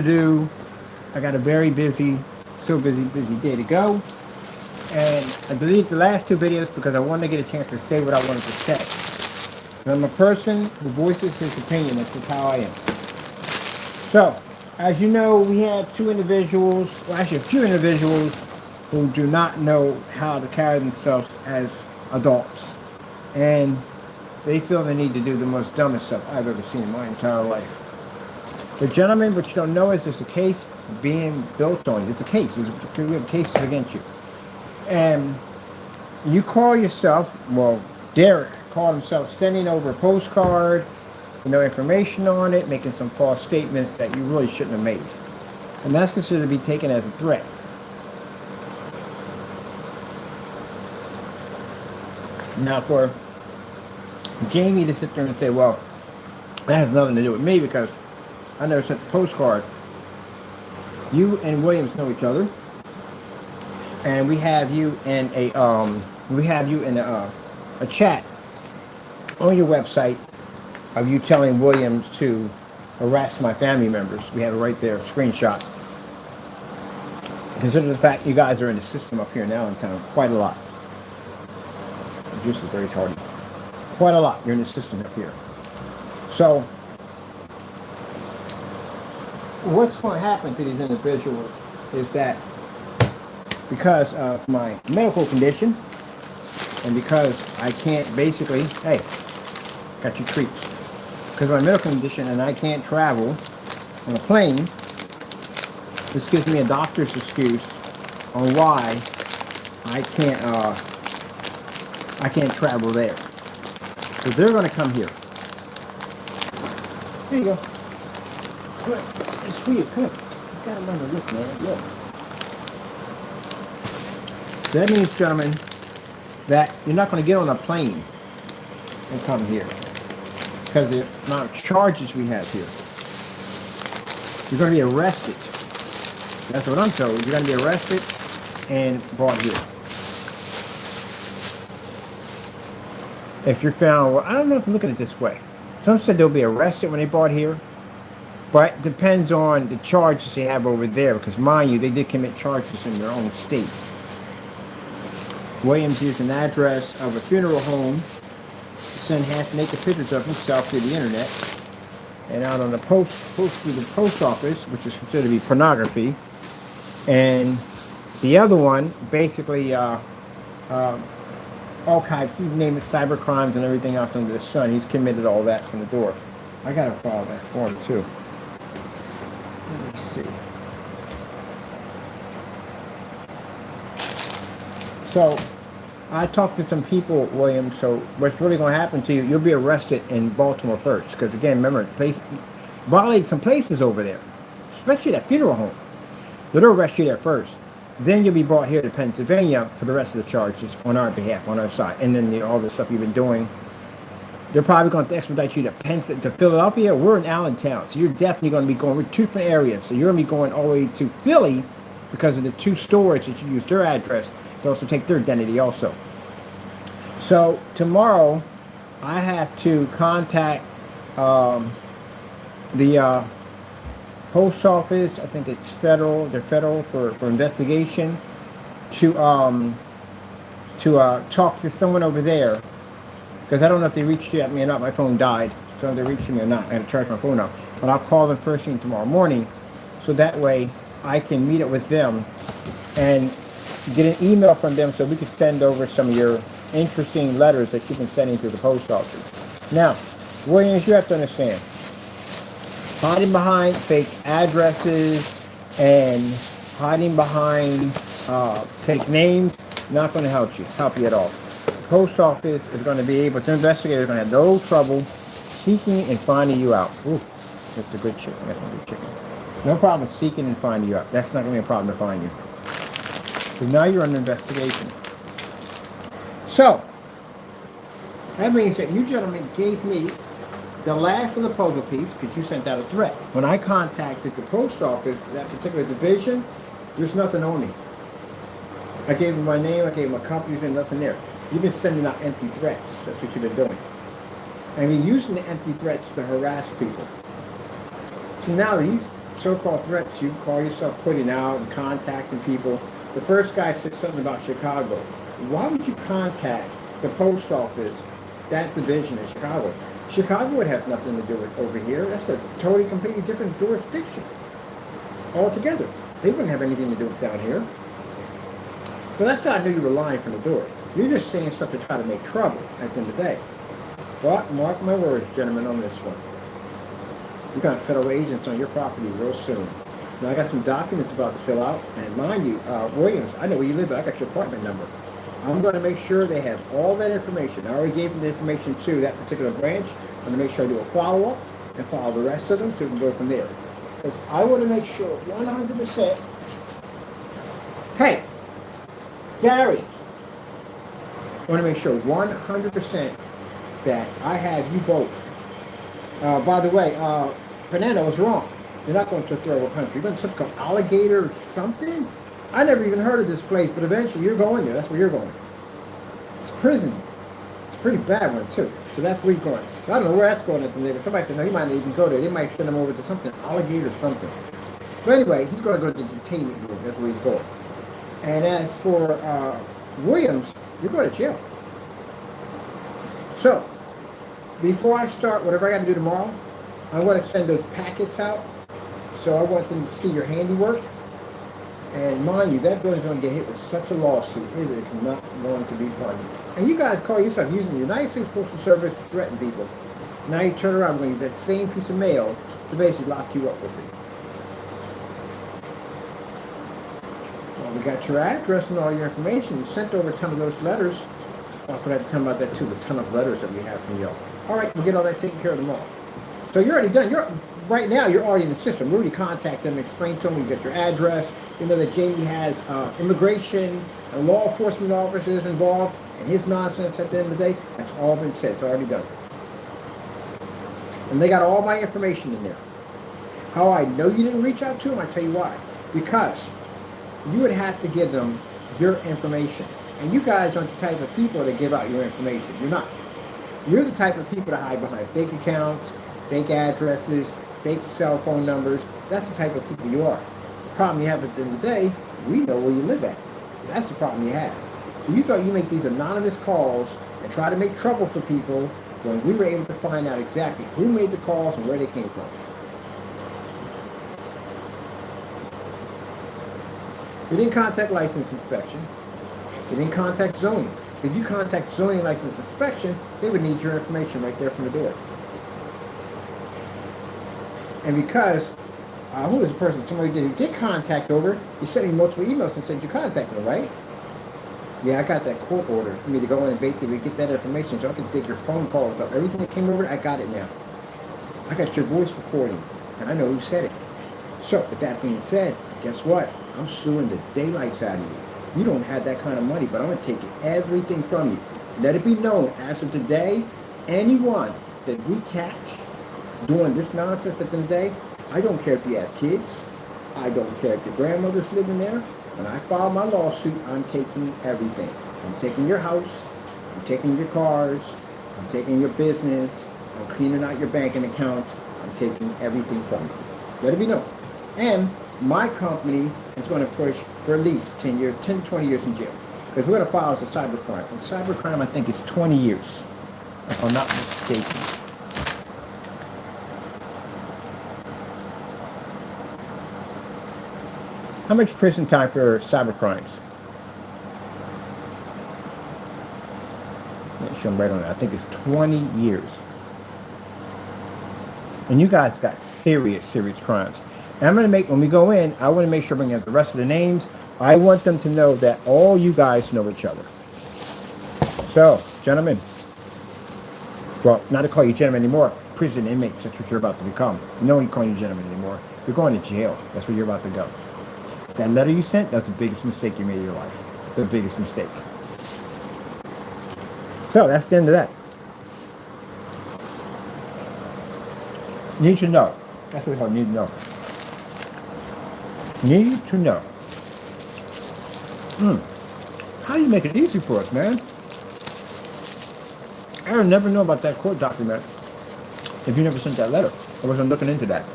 do. I got a very busy, still busy day to go. And I deleted the last two videos because I wanted to get a chance to say what I wanted to say. And I'm a person who voices his opinion. That's just how I am. So, as you know, we have two individuals, well, actually a few individuals who do not know how to carry themselves as adults. And they feel they need to do the most dumbest stuff I've ever seen in my entire life. But gentlemen, what you don't know is there's a case being built on you. It's a case. We have cases against you. And you call yourself, well, Derrick called himself sending over a postcard with no information on it, making some false statements that you really shouldn't have made. And that's considered to be taken as a threat. Now for Jamie to sit there and say, well, that has nothing to do with me because I never sent the postcard. You and Williams know each other, and we have you in a chat on your website of you telling Williams to harass my family members. We have it right there, screenshot. Consider the fact you guys are in the system up here now in town quite a lot. The juice is very tardy. Quite a lot. You're in the system up here. So what's going to happen to these individuals is that because of my medical condition and because I can't basically, hey, got your treats. Because of my medical condition and I can't travel on a plane, this gives me a doctor's excuse on why I can't travel there. So they're going to come here. There you go. Come on. It's for you. Come on. You got to learn to look, man. Look. So that means, gentlemen, that you're not going to get on a plane and come here. Because of the amount of charges we have here. You're going to be arrested. That's what I'm told. You're going to be arrested and brought here. If you're found, well, I don't know if I'm looking at it this way. Some said they'll be arrested when they brought here. But it depends on the charges they have over there. Because mind you, they did commit charges in their own state. Williams used an address of a funeral home to send half-naked pictures of himself through the internet. And out on the post through the post office, which is considered to be pornography. And the other one, basically, all kinds, you name it, cyber crimes and everything else under the sun. He's committed all that from the door. I gotta file that form too. Let me see. So, I talked to some people, William, so what's really going to happen to you, you'll be arrested in Baltimore first. Because again, remember, violate some places over there. Especially that funeral home. So they'll arrest you there first. Then you'll be brought here to Pennsylvania for the rest of the charges on our behalf, on our side. And then all the stuff you've been doing. They're probably going to expedite you to Philadelphia. We're in Allentown. So you're definitely going to be going with two different areas. So you're going to be going all the way to Philly because of the two stores that you use their address. They also take their identity also. So tomorrow, I have to contact the post office. I think it's federal. They're federal for investigation to talk to someone over there. Because I don't know if they reached out me or not. My phone died. So if they reached me or not. I had to charge my phone up. But I'll call them first thing tomorrow morning. So that way I can meet up with them and get an email from them so we can send over some of your interesting letters that you've been sending to the post office. Now, Williams, you have to understand, hiding behind fake addresses and hiding behind fake names, not going to help you at all. The post office is going to be able to investigate. They're going to have no trouble seeking and finding you out. Ooh, that's a good chicken. That's a good chicken. No problem seeking and finding you out. That's not going to be a problem to find you. So now you're under investigation. So, that means that you gentlemen gave me the last of the puzzle piece because you sent out a threat. When I contacted the post office, that particular division, there's nothing on me. I gave them my name, I gave them my company, there's nothing there. You've been sending out empty threats. That's what you've been doing. And you're using the empty threats to harass people. So now these so-called threats you call yourself putting out and contacting people. The first guy said something about Chicago. Why would you contact the post office, that division in Chicago? Chicago would have nothing to do with over here. That's a totally, completely different jurisdiction altogether. They wouldn't have anything to do with down here. But that's how I knew you were lying from the door. You're just saying stuff to try to make trouble at the end of the day. But mark my words, gentlemen, on this one. You got federal agents on your property real soon. Now I got some documents about to fill out, and mind you, Williams, I know where you live, but I got your apartment number. I'm going to make sure they have all that information. I already gave them the information to that particular branch. I'm going to make sure I do a follow-up and follow the rest of them so we can go from there. Because I want to make sure 100%. Hey, Gary, I want to make sure 100% that I have you both. By the way, Fernando was wrong. You're not going to a third world country. You're going to something called Alligator or something. I never even heard of this place, but eventually you're going there. That's where you're going. It's a prison. It's a pretty bad one, too. So that's where he's going. So I don't know where that's going at the later. Somebody said, no, he might not even go there. They might send him over to something, Alligator or something. But anyway, he's going to go to the detainment room. That's where he's going. And as for Williams, you're going to jail. So, before I start whatever I got to do tomorrow, I want to send those packets out. So I want them to see your handiwork. And mind you, that building's going to get hit with such a lawsuit. It is not going to be funny. And you guys call yourself using the United States Postal Service to threaten people. Now you turn around and use that same piece of mail to basically lock you up with it. Well, we got your address and all your information. You sent over a ton of those letters. Oh, I forgot to tell about that too, the ton of letters that we have from y'all. All right, we'll get all that taken care of tomorrow. So you're already done. Right now, you're already in the system. We already contact them, explain to them, you get your address. You know that Jamie has immigration and law enforcement officers involved, and his nonsense at the end of the day, that's all been said. It's already done. And they got all my information in there. How I know you didn't reach out to them, I tell you why. Because you would have to give them your information. And you guys aren't the type of people that give out your information. You're not. You're the type of people that hide behind fake accounts, fake addresses, fake cell phone numbers. That's the type of people you are. The problem you have at the end of the day, we know where you live at. That's the problem you have. So you thought you make these anonymous calls and try to make trouble for people when we were able to find out exactly who made the calls and where they came from. We didn't contact license inspection. We didn't contact zoning. If you contact zoning license inspection, they would need your information right there from the door. And because, who was the person, somebody who did contact over, you sent me multiple emails and said you contacted them, right? Yeah, I got that court order for me to go in and basically get that information so I can dig your phone calls up. Everything that came over, I got it now. I got your voice recording, and I know who said it. So, with that being said, guess what? I'm suing the daylights out of you. You don't have that kind of money, but I'm going to take everything from you. Let it be known, as of today, anyone that we catch doing this nonsense at the end of the day, I don't care if you have kids. I don't care if your grandmother's living there. When I file my lawsuit, I'm taking everything. I'm taking your house. I'm taking your cars. I'm taking your business. I'm cleaning out your banking account. I'm taking everything from you. Let it be known. And my company is going to push for at least 10 years, 10 to 20 years in jail. Because we're going to file as a cybercrime. And cybercrime, I think, is 20 years, if I'm not mistaken. How much prison time for cyber crimes? Yeah, show them right on it. I think it's 20 years. And you guys got serious, serious crimes. And I'm going to make, when we go in, I want to make sure I bring up the rest of the names. I want them to know that all you guys know each other. So, gentlemen, well, not to call you gentlemen anymore, prison inmates, that's what you're about to become. No one calling you gentlemen anymore. You're going to jail. That's where you're about to go. That letter you sent, that's the biggest mistake you made in your life. The biggest mistake. So, that's the end of that. Need to know. That's what we call need to know. Need to know. How do you make it easy for us, man? I would never know about that court document if you never sent that letter. I wasn't looking into that.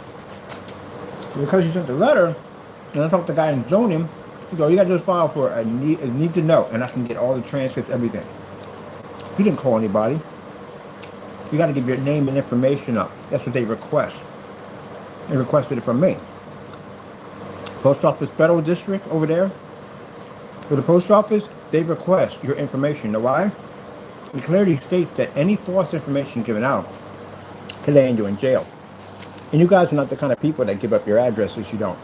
Because you sent the letter, and I talked to the guy in zoning, he goes, you got to just file for a need to know, and I can get all the transcripts, everything. You didn't call anybody. You got to give your name and information up. That's what they request. They requested it from me. Post Office Federal District over there, for the post office, they request your information. You know why? It clearly states that any false information given out can land you in jail. And you guys are not the kind of people that give up your addresses. You don't.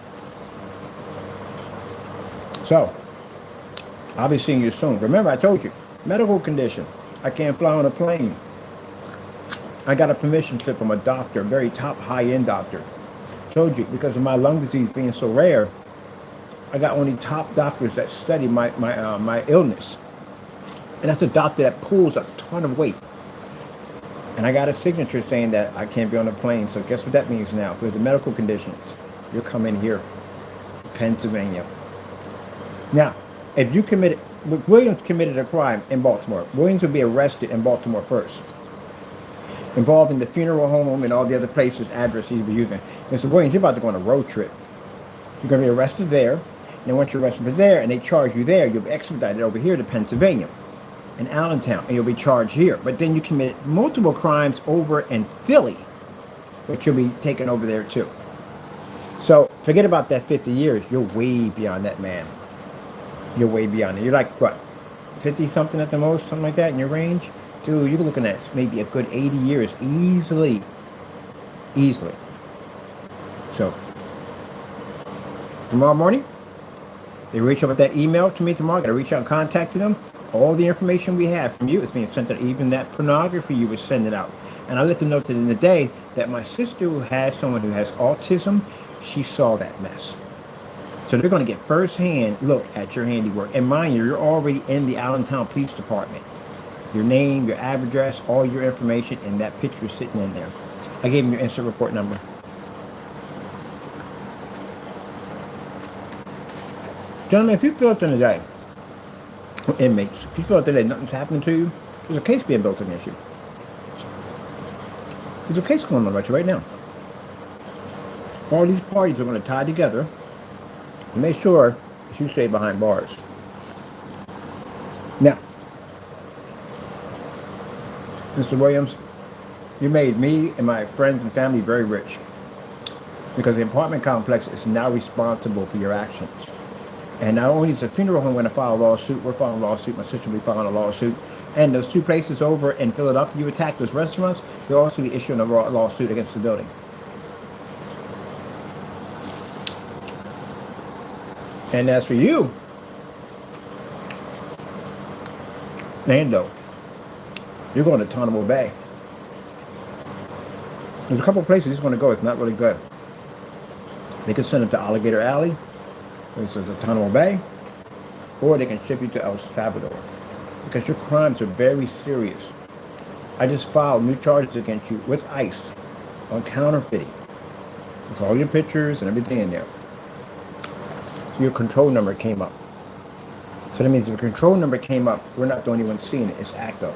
So, I'll be seeing you soon. Remember, I told you, medical condition. I can't fly on a plane. I got a permission slip from a doctor, a very top high-end doctor. Told you, because of my lung disease being so rare, I got only top doctors that study my illness. And that's a doctor that pulls a ton of weight. And I got a signature saying that I can't be on a plane. So guess what that means now? With the medical conditions, you'll come in here, Pennsylvania. Now, if you Williams committed a crime in Baltimore. Williams will be arrested in Baltimore first. Involved in the funeral home and all the other places, addresses you'll be using. Mr. Williams, you're about to go on a road trip. You're going to be arrested there. And then once you're arrested there and they charge you there, you'll be extradited over here to Pennsylvania, in Allentown, and you'll be charged here. But then you committed multiple crimes over in Philly, which you'll be taken over there too. So forget about that 50 years. You're way beyond that, man. You're way beyond it. You're like, what, 50 something at the most, something like that in your range? Dude, you're looking at maybe a good 80 years easily. Easily. So tomorrow morning, they reach out with that email to me tomorrow. I got to reach out and contact them. All the information we have from you is being sent out. Even that pornography you were sending out. And I let them know at the end of the day that my sister, who has someone who has autism, she saw that mess. So they're going to get firsthand look at your handiwork. And mind you, you're already in the Allentown Police Department. Your name, your address, all your information, and that picture sitting in there. I gave them your instant report number. Gentlemen, if you feel it in the day, inmates, if you feel it today, nothing's happening to you, there's a case being built against you. There's a case going on right now. All these parties are going to tie together and make sure that you stay behind bars. Now, Mr. Williams, you made me and my friends and family very rich because the apartment complex is now responsible for your actions. And not only is the funeral home going to file a lawsuit, we're filing a lawsuit, my sister will be filing a lawsuit, and those two places over in Philadelphia you attacked, those restaurants, they'll also be issuing a lawsuit against the building. And as for you, Fernando, you're going to Tonaway Bay. There's a couple of places he's going to go. It's not really good. They can send him to Alligator Alley, which is the Tonaway Bay, or they can ship you to El Salvador because your crimes are very serious. I just filed new charges against you with ICE on counterfeiting with all your pictures and everything in there. So your control number came up. So that means if the control number came up, we're not the only ones seeing it. It's active.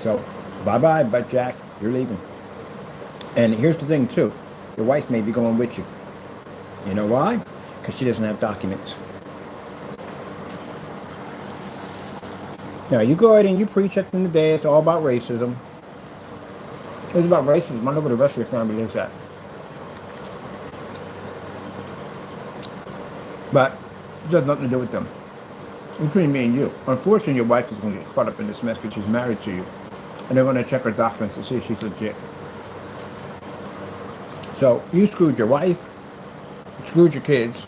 So bye-bye, Butt Jack. You're leaving. And here's the thing, too. Your wife may be going with you. You know why? Because she doesn't have documents. Now, you go ahead and you preach at the end of the day. It's all about racism. It's about racism. I know where the rest of your family lives at. But it has nothing to do with them. It's between me and you. Unfortunately, your wife is going to get caught up in this mess because she's married to you. And they're going to check her documents to see if she's legit. So, you screwed your wife, you screwed your kids,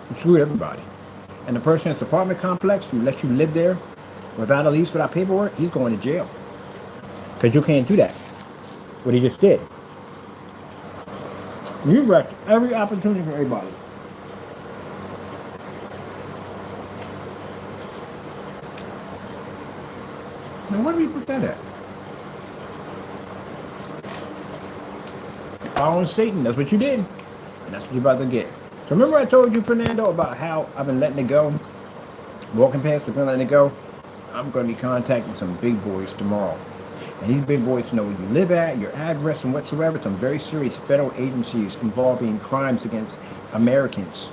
you screwed everybody. And the person in this apartment complex who let you live there without a lease, without paperwork, he's going to jail. Because you can't do that. What he just did. You wrecked every opportunity for everybody. Now, where do we put that at? Following Satan, that's what you did. And that's what you're about to get. So remember I told you, Fernando, about how I've been letting it go? Walking past the pen, letting it go? I'm going to be contacting some big boys tomorrow. And these big boys know where you live at, your address, and whatsoever. Some very serious federal agencies involving crimes against Americans.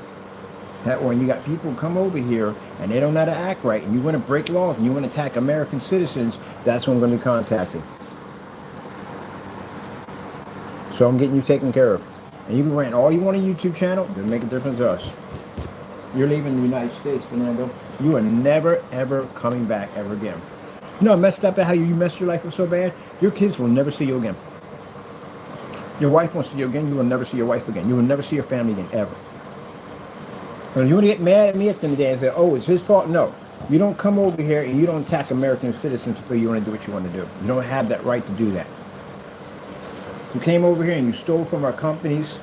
That when you got people come over here and they don't know how to act right, and you want to break laws and you want to attack American citizens, that's when I'm going to be contacted. So I'm getting you taken care of. And you can rant all you want on YouTube channel, doesn't make a difference to us. You're leaving the United States, Fernando. You are never, ever coming back ever again. You know how messed up at how you messed your life up so bad? Your kids will never see you again. Your wife won't see you again. You will never see your wife again. You will never see your family again, ever. And you want to get mad at me at the end of the day and say, oh, it's his fault? No. You don't come over here and you don't attack American citizens until you want to do what you want to do. You don't have that right to do that. You came over here and you stole from our companies,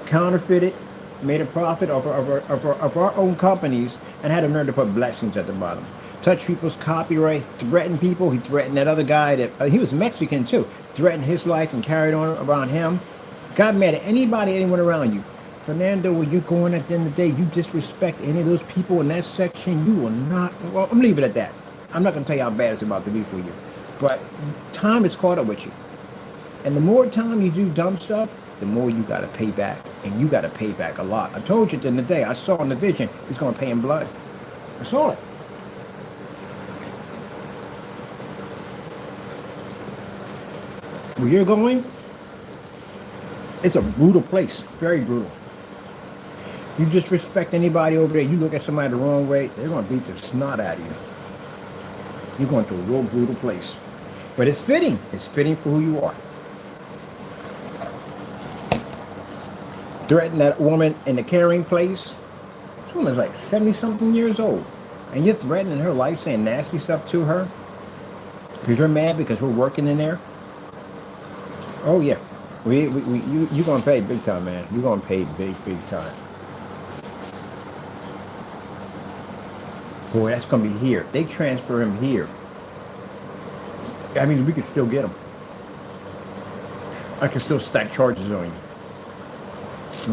counterfeited, made a profit of our own companies, and had a nerve to put blessings at the bottom. Touch people's copyright, threaten people. He threatened that other guy that he was Mexican too. Threatened his life and carried on around him. Got mad at anybody, anyone around you. Fernando, when you're going at the end of the day, you disrespect any of those people in that section, you will not. Well, I'm leaving it at that. I'm not going to tell you how bad it's about to be for you. But time is caught up with you. And the more time you do dumb stuff, the more you got to pay back. And you got to pay back a lot. I told you at the end of the day, I saw in the vision, he's going to pay in blood. I saw it. Where you're going, it's a brutal place. Very brutal. You disrespect anybody over there, you look at somebody the wrong way, they're going to beat the snot out of you. You're going to a real brutal place. But it's fitting. It's fitting for who you are. Threaten that woman in the caring place. This woman's like 70-something years old. And you're threatening her life, saying nasty stuff to her. Because you're mad because we're working in there. Oh, yeah. You're going to pay big time, man. You're going to pay big time. Boy, that's going to be here. They transfer him here. I mean, we can still get him. I can still stack charges on you. He's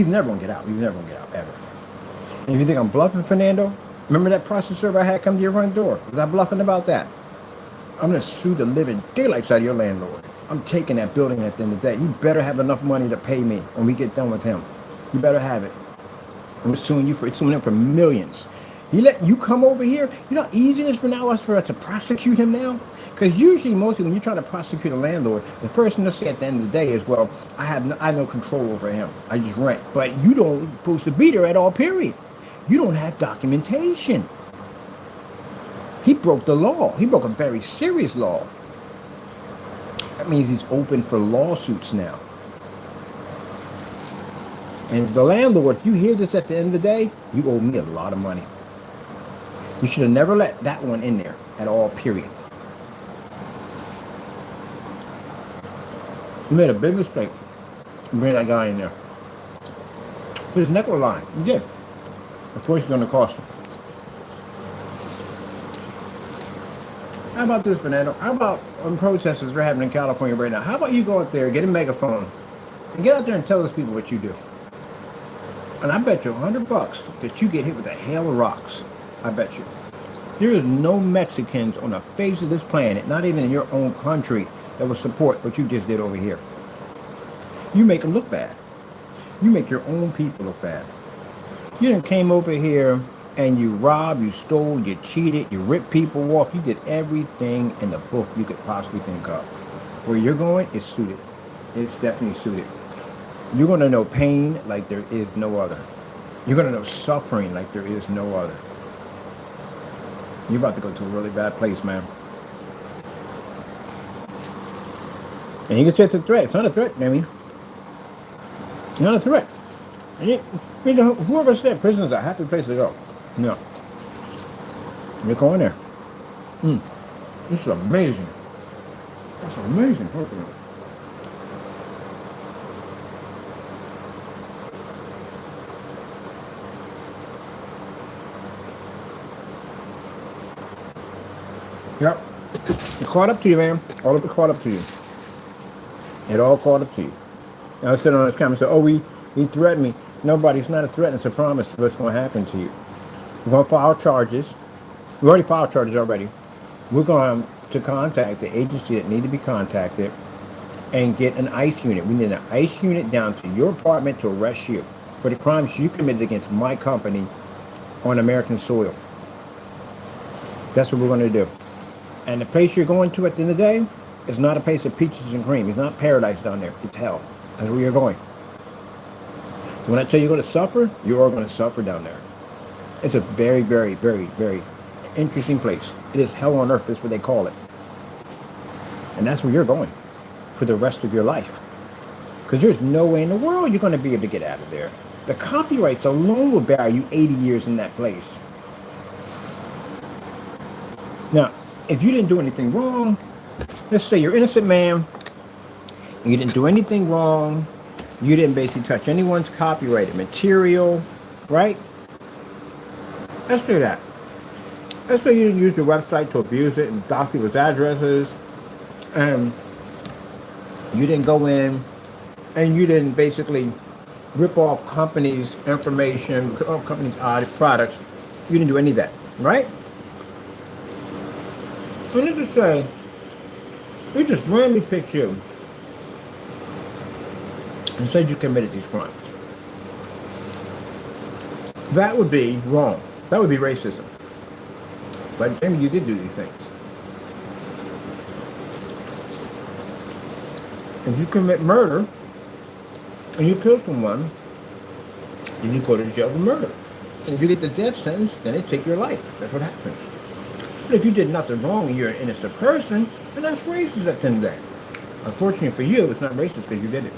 never going to get out. He's never going to get out, ever. And if you think I'm bluffing, Fernando, remember that processor I had come to your front door? Was I bluffing about that? I'm going to sue the living daylights out of your landlord. I'm taking that building at the end of the day. You better have enough money to pay me when we get done with him. You better have it. I'm suing him for millions. He let you come over here. You know how easy it is for us to prosecute him now? Because usually, mostly when you're trying to prosecute a landlord, the first thing they'll say at the end of the day is, well, I have no control over him. I just rent. But you don't supposed to be there at all, period. You don't have documentation. He broke the law. He broke a very serious law. That means he's open for lawsuits now. And the landlord, if you hear this at the end of the day, you owe me a lot of money. You should have never let that one in there at all, period. You made a big mistake. Bring that guy in there. Put his neck on the line. You did. Of course, it's going to cost him. How about this, Fernando? How about protesters they're having in California right now? How about you go out there, get a megaphone, and get out there and tell those people what you do? And I bet you $100 that you get hit with a hail of rocks. I bet you. There is no Mexicans on the face of this planet, not even in your own country, that will support what you just did over here. You make them look bad. You make your own people look bad. You done came over here and you robbed, you stole, you cheated, you ripped people off. You did everything in the book you could possibly think of. Where you're going, it's suited. It's definitely suited. You're going to know pain like there is no other. You're going to know suffering like there is no other. You're about to go to a really bad place, man. And you can say it's a threat. It's not a threat, Mamie. It's not a threat. Whoever said prison's a happy place to go. No. You're going there. This is amazing. That's amazing. Yep. It caught up to you, man. All of it caught up to you. It all caught up to you. And I was sitting on this camera and said, oh, he threatened me. Nobody, it's not a threat, it's a promise of what's going to happen to you. We're going to file charges. We already filed charges already. We're going to to contact the agency that need to be contacted and get an ICE unit. We need an ICE unit down to your apartment to arrest you for the crimes you committed against my company on American soil. That's what we're going to do. And the place you're going to at the end of the day is not a place of peaches and cream. It's not paradise down there. It's hell. That's where you're going. So when I tell you you're going to suffer, you are going to suffer down there. It's a very, very, very, very interesting place. It is hell on earth. That's what they call it. And that's where you're going for the rest of your life. Because there's no way in the world you're going to be able to get out of there. The copyrights alone will bury you 80 years in that place. Now, if you didn't do anything wrong, let's say you're an innocent man, you didn't do anything wrong, you didn't basically touch anyone's copyrighted material, right? Let's do that. Let's say you didn't use your website to abuse it and block people's addresses, and you didn't go in and you didn't basically rip off companies' information, companies' products. You didn't do any of that, right? So let's just say we just randomly picked you and said you committed these crimes. That would be wrong. That would be racism. But maybe you did do these things. If you commit murder and you kill someone, then you go to jail for murder. And if you get the death sentence, then they take your life. That's what happens. But if you did nothing wrong and you're an innocent person, then that's racist at the end of the day. Unfortunately for you, it's not racist because you did it.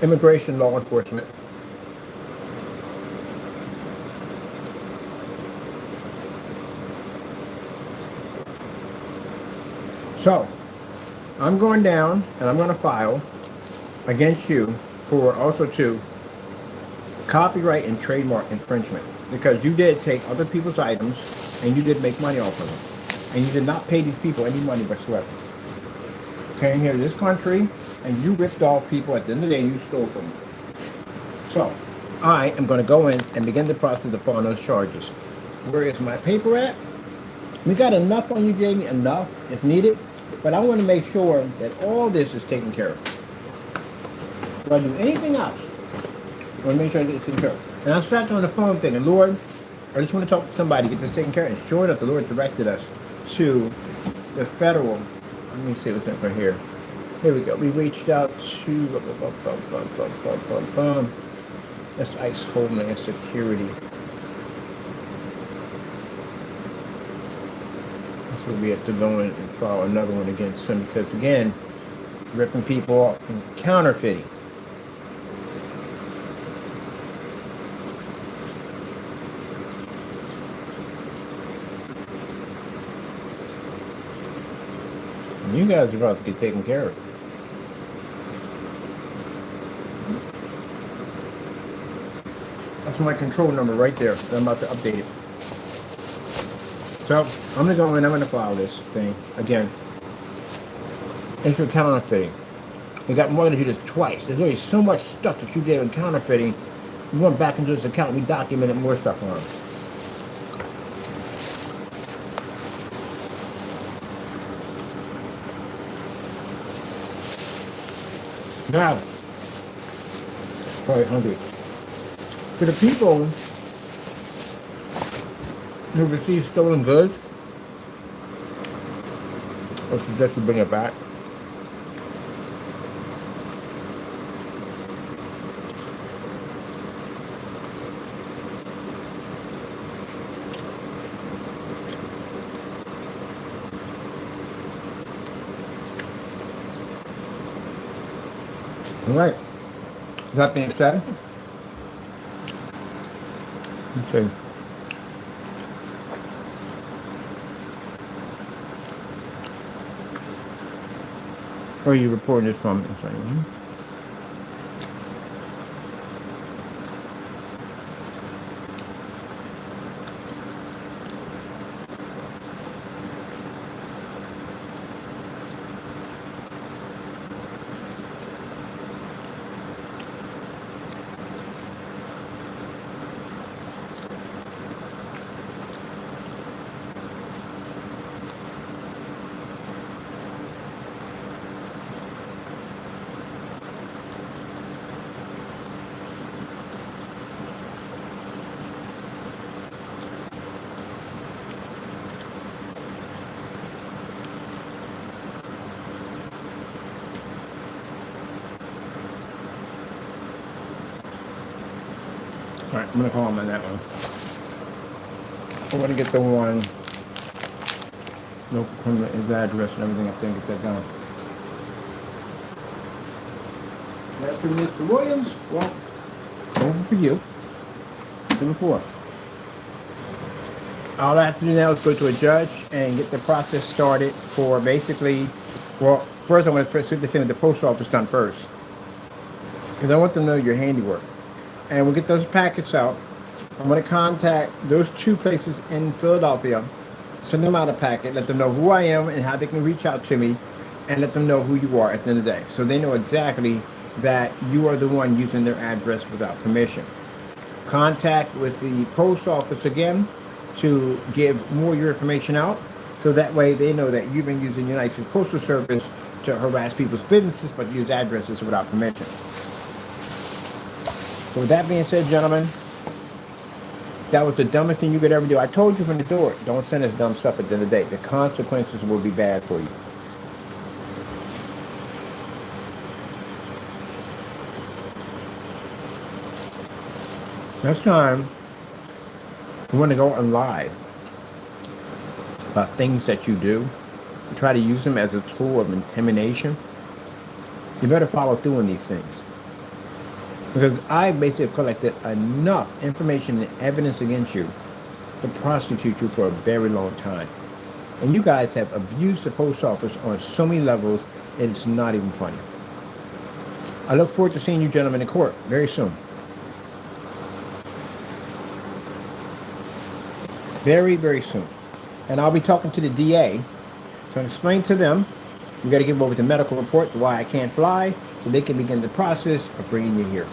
Immigration law enforcement. So, I'm going down and I'm going to file against you for also to copyright and trademark infringement, because you did take other people's items and you did make money off of them, and you did not pay these people any money whatsoever. Came here to this country and you ripped off people. At the end of the day, you stole from them. So, I am going to go in and begin the process of filing those charges. Where is my paper at? We got enough on you, Jamie, enough if needed, but I want to make sure that all this is taken care of. If I do anything else, I want to make sure that it's taken care of. And I sat there on the phone thinking, Lord, I just want to talk to somebody, get this taken care of. And sure enough, the Lord directed us to the federal. Let me see what's in for here. Here we go. We reached out to that's ICE Homeland Security. So we have to go in and file another one against them because, again, ripping people off and counterfeiting. And you guys are about to get taken care of. That's my control number right there. I'm about to update it. So, I'm going to go in, I'm going to file this thing. Again, it's for counterfeiting. We got more than do this twice. There's always so much stuff that you did in counterfeiting. We went back into this account, we documented more stuff on it. Now, probably hungry. For the people who receive stolen goods, I suggest you bring it back. All right. That being said, okay. Where are you reporting this from? All right, I'm gonna call him on that one. I'm gonna get the one. Local criminal, his address and everything up there and get that done. That's for Mr. Williams. Well, over for you. Number 4. All I have to do now is go to a judge and get the process started for basically, well, first I want to put the thing with the post office done first. Because I want them to know your handiwork. And we'll get those packets out. I'm going to contact those 2 places in Philadelphia, send them out a packet, let them know who I am and how they can reach out to me, and let them know who you are at the end of the day. So they know exactly that you are the one using their address without permission. Contact with the post office again to give more of your information out, so that way they know that you've been using the United States Postal Service to harass people's businesses but use addresses without permission. So with that being said, gentlemen, that was the dumbest thing you could ever do. I told you from the door, don't send us dumb stuff at the end of the day. The consequences will be bad for you. Next time, you want to go on live about things that you do, and try to use them as a tool of intimidation, you better follow through on these things. Because I basically have collected enough information and evidence against you to prosecute you for a very long time. And you guys have abused the post office on so many levels, it's not even funny. I look forward to seeing you gentlemen in court very soon. Very, very soon. And I'll be talking to the DA to explain to them, we got to give them over the medical report, why I can't fly, so they can begin the process of bringing you here.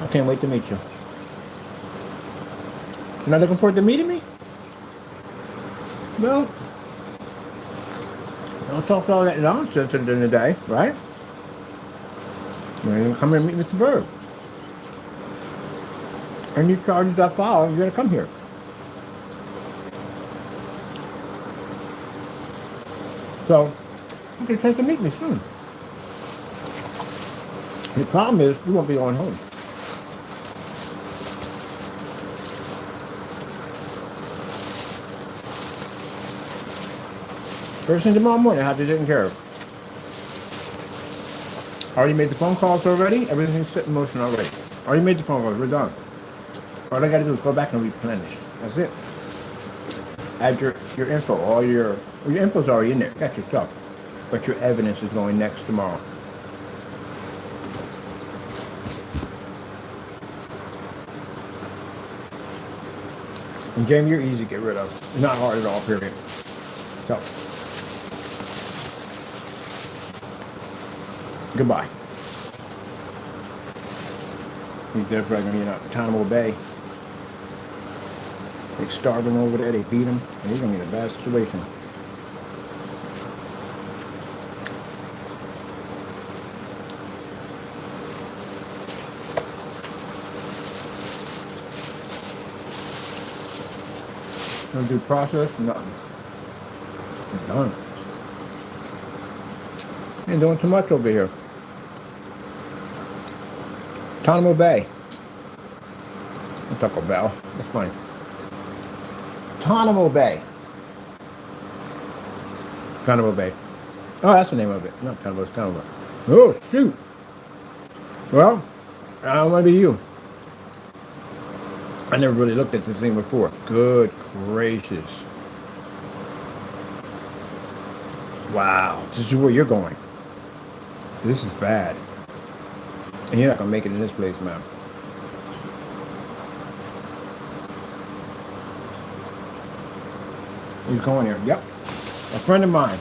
I can't wait to meet you. You're not looking forward to meeting me? Well, don't talk all that nonsense at the end of the day, right? You're going to come here and meet Mr. Bird. Any charges I file, you're going to come here. So, you get a chance to meet me soon. The problem is, you won't be going home. First thing tomorrow morning, I have to take care of. I already made the phone calls already. Everything's set in motion already. Already made the phone calls. We're done. All I got to do is go back and replenish. That's it. Add your info. All your info's already in there. Got your stuff. But your evidence is going next tomorrow. And Jamie, you're easy to get rid of. Not hard at all, period. So, goodbye. He's definitely going to be in Guantanamo Bay. They're starving over there. They beat him. And he's going to be in a bad situation. No due process, nothing. It's done. Ain't doing too much over here. Guantanamo Bay. Taco Bell. That's fine. Guantanamo Bay. Guantanamo Bay. Oh, that's the name of it. Not Guantanamo, it's Guantanamo. Oh, shoot. Well, I don't want to be you. I never really looked at this thing before. Good gracious. Wow. This is where you're going. This is bad. And you're not going to make it in this place, man. He's going here. Yep. A friend of mine.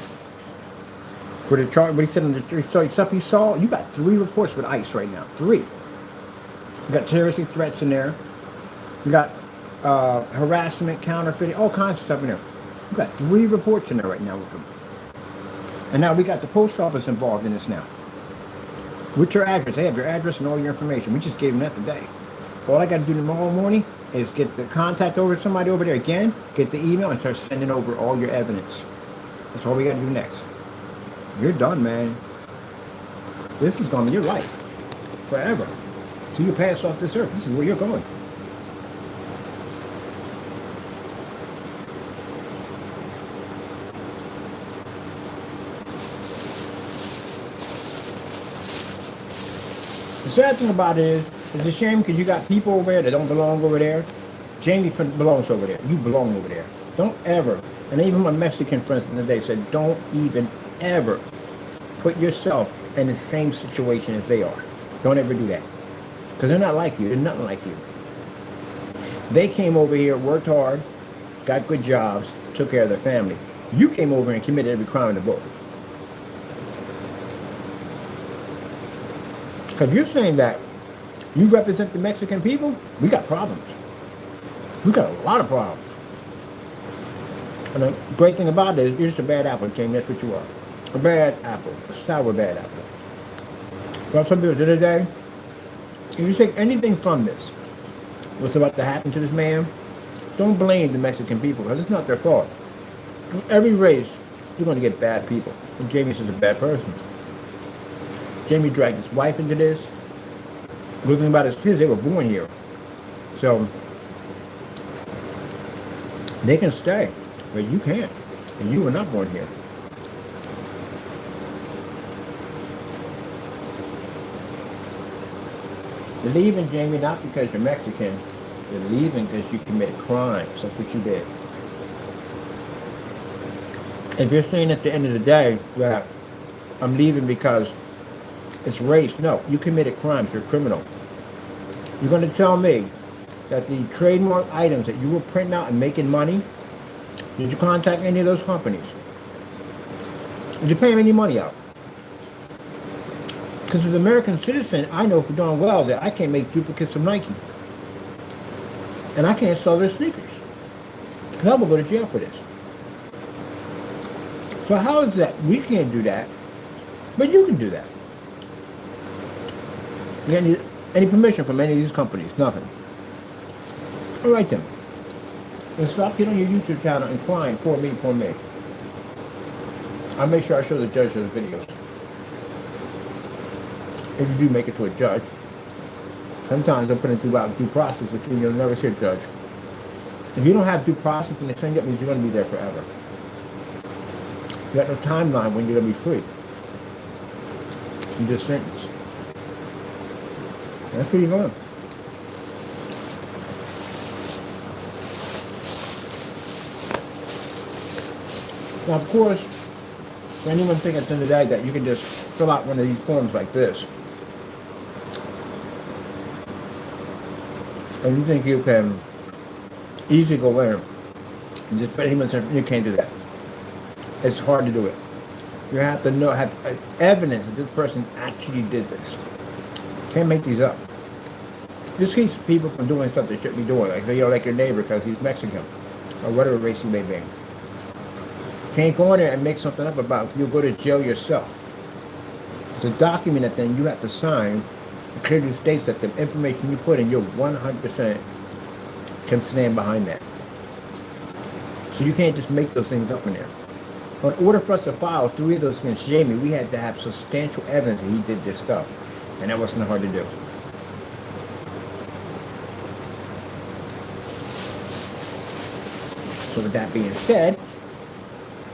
For the chart, what he said in the stuff he saw, you got 3 reports with ICE right now. 3. You got terroristic threats in there. You got harassment, counterfeiting, all kinds of stuff in there. You got 3 reports in there right now with them. And now we got the post office involved in this now. With your address. They have your address and all your information. We just gave them that today. All I got to do tomorrow morning is get the contact over to somebody over there again, get the email, and start sending over all your evidence. That's all we got to do next. You're done, man. This is going to be your life. forever. So you pass off this earth. This is where you're going. The sad thing about it is, it's a shame because you got people over there that don't belong over there. Jamie belongs over there. You belong over there. Don't ever, and even my Mexican friends the other day said, don't even ever put yourself in the same situation as they are. Don't ever do that. Because they're not like you. They're nothing like you. They came over here, worked hard, got good jobs, took care of their family. You came over and committed every crime in the book. Because you're saying that you represent the Mexican people, we got problems. We got a lot of problems. And the great thing about it is you're just a bad apple, Jamie. That's what you are. A bad apple. A sour bad apple. So I'll tell people the other day, if you take anything from this, what's about to happen to this man, don't blame the Mexican people, because it's not their fault. In every race, you're going to get bad people. And Jamie's is a bad person. Jamie dragged his wife into this. The good thing about his kids, they were born here. So, they can stay, but you can't. And you were not born here. You're leaving, Jamie, not because you're Mexican. You're leaving because you committed crimes. That's what you did. If you're saying at the end of the day that I'm leaving because it's race, no, you committed crimes. You're a criminal. You're going to tell me that the trademark items that you were printing out and making money, did you contact any of those companies? Did you pay them any money out? Because as an American citizen, I know for darn well that I can't make duplicates of Nike. And I can't sell their sneakers. Because I will go to jail for this. So how is that? We can't do that, but you can do that. You got any permission from any of these companies? Nothing. All right then. And stop getting on your YouTube channel and crying, poor me, poor me. I'll make sure I show the judge those videos. If you do make it to a judge, sometimes they'll put it through due process, but you'll never see a judge. If you don't have due process in exchange, that means you're going to be there forever. You got no timeline when you're going to be free. You just sentenced. That's where you're going. Now, of course, for anyone thinking at the end of the day that you can just fill out one of these forms like this, and you think you can easily go in and just put anyone's information, you can't do that. It's hard to do it. You have to have evidence that this person actually did this. Can't make these up. This keeps people from doing stuff they shouldn't be doing, like they like your neighbor because he's Mexican or whatever race he may be. Can't go in there and make something up about it. You'll go to jail yourself. It's a document that then you have to sign. It clearly states that the information you put in, you're 100% can stand behind that. So you can't just make those things up in there. But in order for us to file 3 of those against Jamie, we had to have substantial evidence that he did this stuff. And that wasn't hard to do. So with that being said,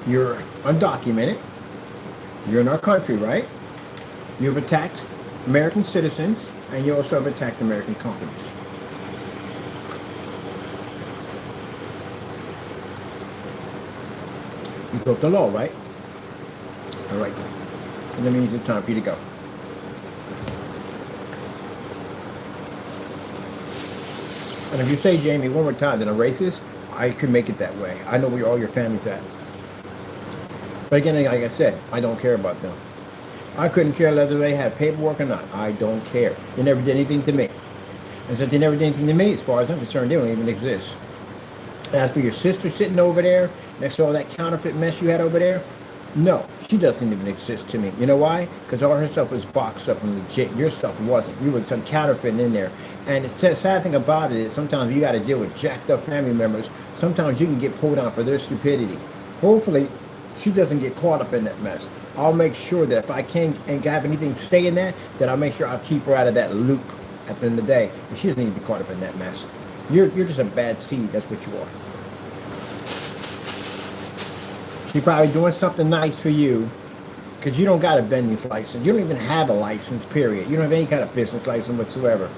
you're undocumented. You're in our country, right? You've attacked American citizens, and you also have attacked American companies. You broke the law, right? All right then. And that means it's time for you to go. And if you say, Jamie, one more time that I'm racist, I could make it that way. I know where all your family's at. But again, like I said, I don't care about them. I couldn't care whether they had paperwork or not. I don't care. They never did anything to me. And since they never did anything to me, as far as I'm concerned, they don't even exist. As for your sister sitting over there, next to all that counterfeit mess you had over there, no, she doesn't even exist to me. You know why? Because all her stuff was boxed up and legit. Your stuff wasn't. You were some counterfeit in there. And the sad thing about it is sometimes you got to deal with jacked up family members. Sometimes you can get pulled on for their stupidity. Hopefully, she doesn't get caught up in that mess. I'll make sure that if I can't and have anything stay in that, then I'll make sure I'll keep her out of that loop at the end of the day. But she doesn't need to be caught up in that mess. You're just a bad seed. That's what you are. She's probably doing something nice for you because you don't got a vending license. You don't even have a license, period. You don't have any kind of business license whatsoever.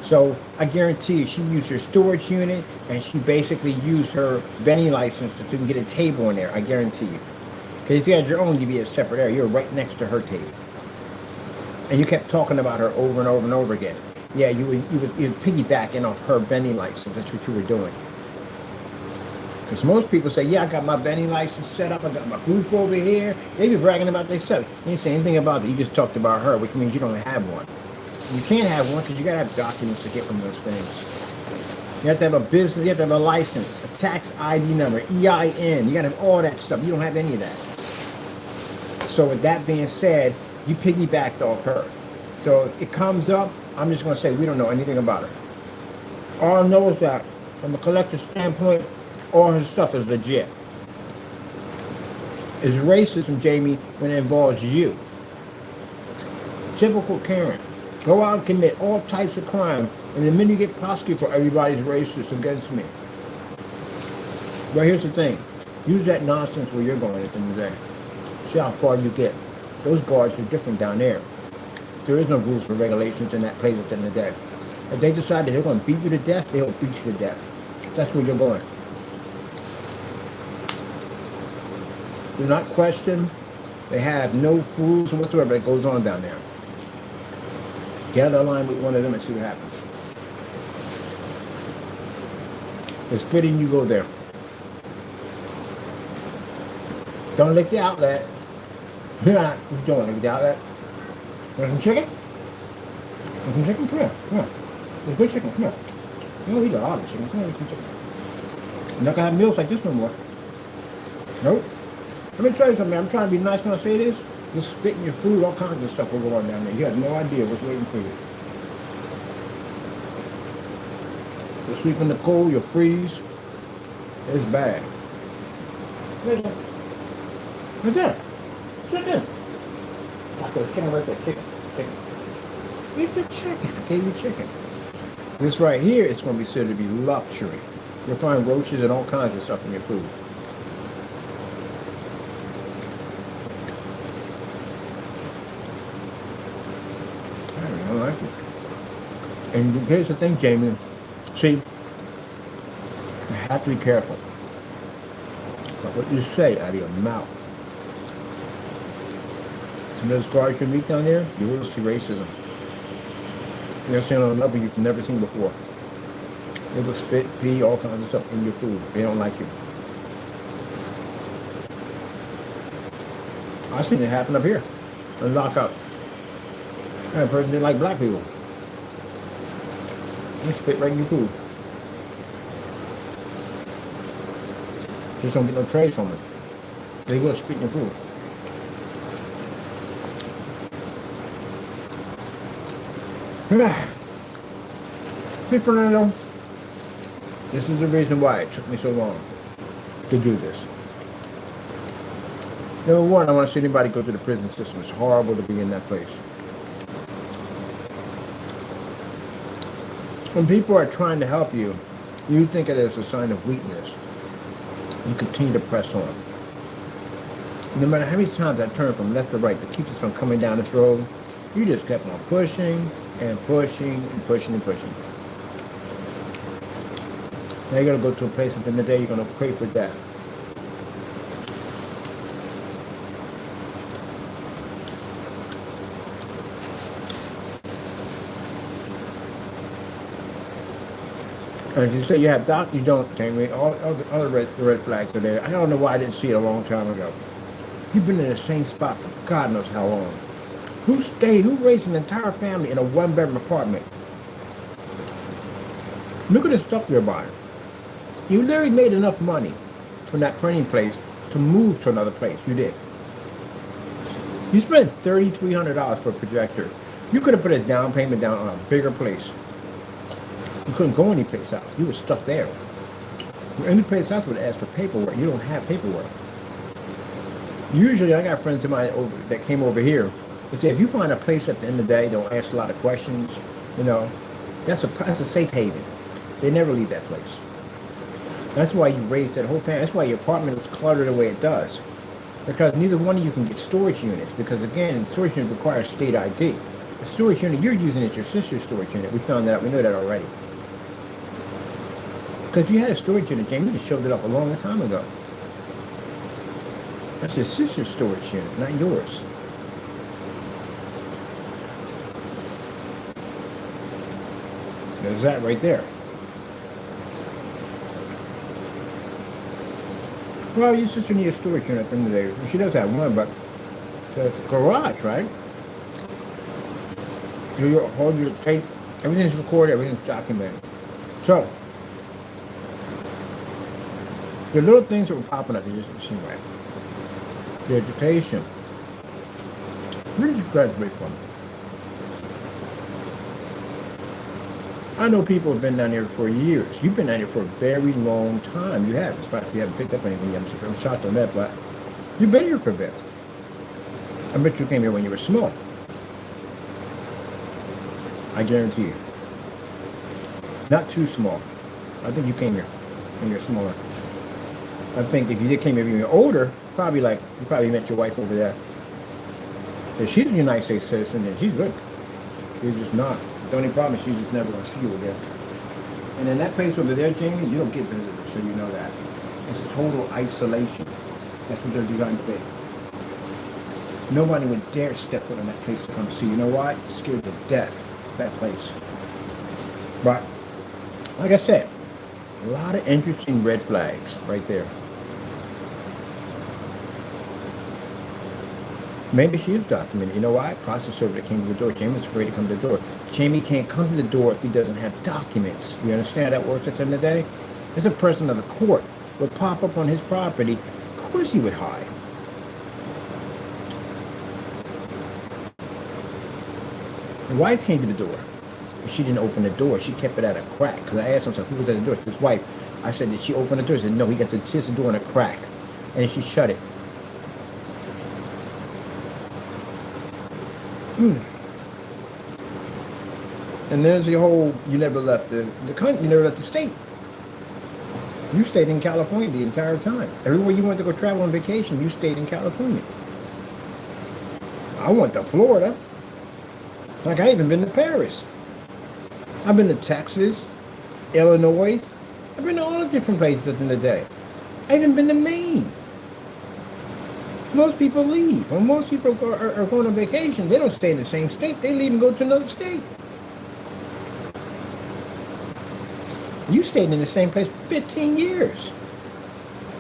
So I guarantee you she used your storage unit and she basically used her vending license to get a table in there. I guarantee you. Because if you had your own, you'd be a separate area. You're right next to her table. And you kept talking about her over and over and over again. Yeah, you were piggybacking off her vending license. That's what you were doing. Because most people say, yeah, I got my vending license set up. I got my booth over here. They be bragging about themselves. You didn't say anything about that. You just talked about her, which means you don't have one. You can't have one because you got to have documents to get from those things. You have to have a business. You have to have a license, a tax ID number, EIN. You got to have all that stuff. You don't have any of that. So with that being said, you piggybacked off her. So if it comes up, I'm just going to say we don't know anything about her. All I know is that from a collector's standpoint, all her stuff is legit. It's racism, Jamie, when it involves you. Typical Karen. Go out and commit all types of crime, and the minute you get prosecuted for everybody's racist against me. But here's the thing. Use that nonsense where you're going at the end of the day. See how far you get. Those guards are different down there. There is no rules or regulations in that place at the end of the day. If they decide that they're going to beat you to death, they'll beat you to death. That's where you're going. Do not question. They have no rules whatsoever that goes on down there. Get out of line with one of them and see what happens. It's fitting you go there. Don't lick the outlet. Don't lick the outlet. Want some chicken? Want some chicken? Come here. Come here. There's good chicken. Come here. You don't eat a lot of chicken. Come here, eat some chicken. You're not going to have meals like this no more. Nope. Let me tell you something. I'm trying to be nice when I say this. Just spitting your food, all kinds of stuff will go on down there. You have no idea what's waiting for you. You'll sleep in the cold, you'll freeze. It's bad. Right there. Sit there. Got the chicken right there. Chicken. Eat the chicken. I gave you chicken. This right here is going to be considered to be luxury. You'll find roaches and all kinds of stuff in your food. I like it. And here's the thing, Jamie. See, you have to be careful about what you say out of your mouth. Some of those guards you meet down there, you will see racism. You're seeing on a level you've never seen before. They will spit, pee, all kinds of stuff in your food. They don't like you. I've seen it happen up here. And lock up. That person didn't like black people. They spit right in your food. Just don't get no trace on it. They will spit in your food. See, Fernando, this is the reason why it took me so long to do this. Number one, I want to see anybody go through the prison system. It's horrible to be in that place. When people are trying to help you, you think it as a sign of weakness. You continue to press on. No matter how many times I turn from left to right to keep us from coming down this road, you just kept on pushing and pushing and pushing and pushing. Now you're going to go to a place at the end of the day, you're going to pray for death. And if you say you have doc, you don't, Jamie. All the red flags are there. I don't know why I didn't see it a long time ago. You've been in the same spot for God knows how long. Who raised an entire family in a one-bedroom apartment? Look at the stuff you're buying. You literally made enough money from that printing place to move to another place. You did. You spent $3,300 for a projector. You could have put a down payment down on a bigger place. You couldn't go anyplace else. You were stuck there. Any place else would ask for paperwork. You don't have paperwork. Usually, I got friends of mine that came over here. They say if you find a place at the end of the day, don't ask a lot of questions. You know, that's a safe haven. They never leave that place. That's why you raise that whole family. That's why your apartment is cluttered the way it does. Because neither one of you can get storage units. Because again, storage unit requires state ID. The storage unit you're using is your sister's storage unit. We found that out. We know that already. Because you had a storage unit, Jamie. You just showed it off a long time ago. That's your sister's storage unit, not yours. There's that right there. Well, your sister needs a storage unit at the end of the day. She does have one, but it's a garage, right? You hold your tape, everything's recorded, everything's documented. So, the little things that were popping up, you just see right. The education. Where did you graduate from? I know people have been down here for years. You've been down here for a very long time. You have, especially you haven't picked up anything yet. I'm shocked on that, but you've been here for a bit. I bet you came here when you were small. I guarantee you. Not too small. I think you came here when you were smaller. I think if you did came here when you were older, you probably met your wife over there. If she's a United States citizen, then she's good. You're just not. The only problem is she's just never going to see you again. And in that place over there, Jamie, you don't get visitors, so you know that. It's a total isolation. That's what they're designed to be. Nobody would dare step foot in that place to come see. You know why? It's scared to death, that place. But, like I said, a lot of interesting red flags right there. Maybe she is documented. You know why? Process server that came to the door. Jamie's afraid to come to the door. Jamie can't come to the door if he doesn't have documents. You understand how that works at the end of the day? There's a person of the court would pop up on his property. Of course he would hide. The wife came to the door. But she didn't open the door. She kept it at a crack. Because I asked him, who was at the door? His wife. I said, did she open the door? He said, no, he got the door in a crack. And then she shut it. And there's the whole, you never left the country, you never left the state. You stayed in California the entire time. Everywhere you went to go travel on vacation, you stayed in California. I went to Florida. Like, I even been to Paris. I've been to Texas, Illinois. I've been to all the different places at the end of the day. I even been to Maine. Most people leave. When most people are going on vacation, they don't stay in the same state. They leave and go to another state. You stayed in the same place for 15 years.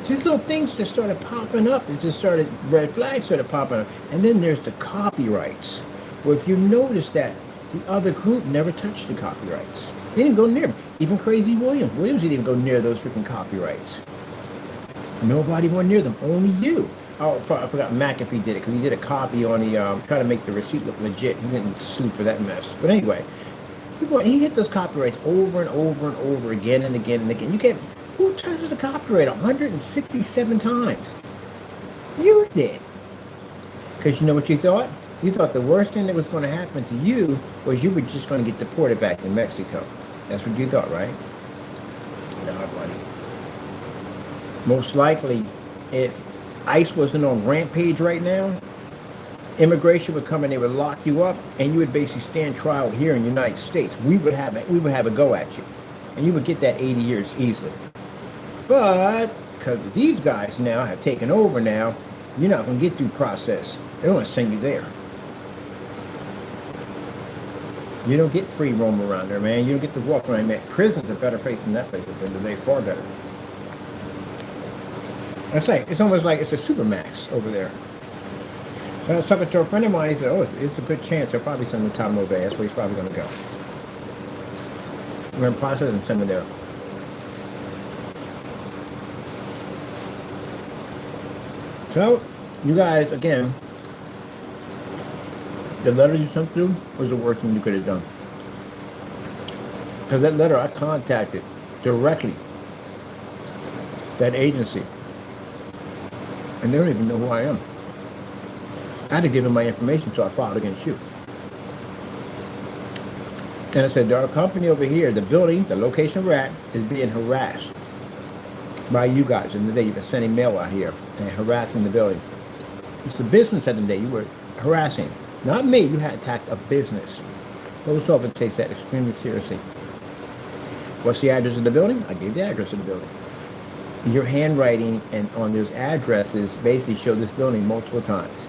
These little things just started popping up. It just started, red flags started popping up. And then there's the copyrights. Well, if you notice that, the other group never touched the copyrights. They didn't go near them. Even Crazy Williams. Williams didn't even go near those freaking copyrights. Nobody went near them. Only you. Oh, I forgot McAfee did it because he did a copy on the, trying to make the receipt look legit. He didn't sue for that mess. But anyway, he hit those copyrights over and over and over again and again and again. You can't, who touches the copyright 167 times? You did. Because you know what you thought? You thought the worst thing that was going to happen to you was you were just going to get deported back to Mexico. That's what you thought, right? No, buddy. Most likely, if ICE wasn't on rampage right now, immigration would come and they would lock you up, and you would basically stand trial here in the United States. We would have a go at you, and you would get that 80 years easily. But because these guys now have taken over now, you're not going to get due process. They don't want to send you there. You don't get free roam around there, man. You don't get to walk around, man. Prison's a better place than that place at the end of the day, far better. It's almost like it's a supermax over there. So I was talking to a friend of mine. He said, "Oh, it's a good chance they'll probably send him to Tom Bay. That's where he's probably going to go. We're in process and send him there." So, you guys, again, the letter you sent through was the worst thing you could have done. Because that letter, I contacted directly that agency. And they don't even know who I am. I had to give him my information, so I filed against you. And I said, our company over here, the building, the location we're at, is being harassed by you guys. And the day you've been sending mail out here and harassing the building. It's the business at the day you were harassing. Not me, you had attacked a business. Post office takes that extremely seriously. What's the address of the building? I gave the address of the building. Your handwriting and on those addresses basically show this building multiple times.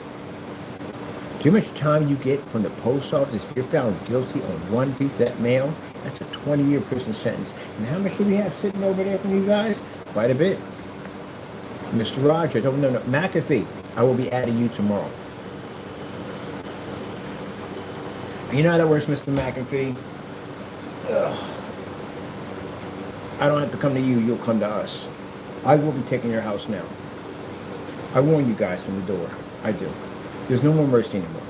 Too much time you get from the post office if you're found guilty on one piece of that mail, that's a 20-year prison sentence. And how much do we have sitting over there from you guys? Quite a bit. Mr. Rogers, no, McAfee, I will be adding you tomorrow. You know how that works, Mr. McAfee? Ugh. I don't have to come to you, you'll come to us. I will be taking your house now. I warn you guys from the door. I do. There's no more mercy anymore.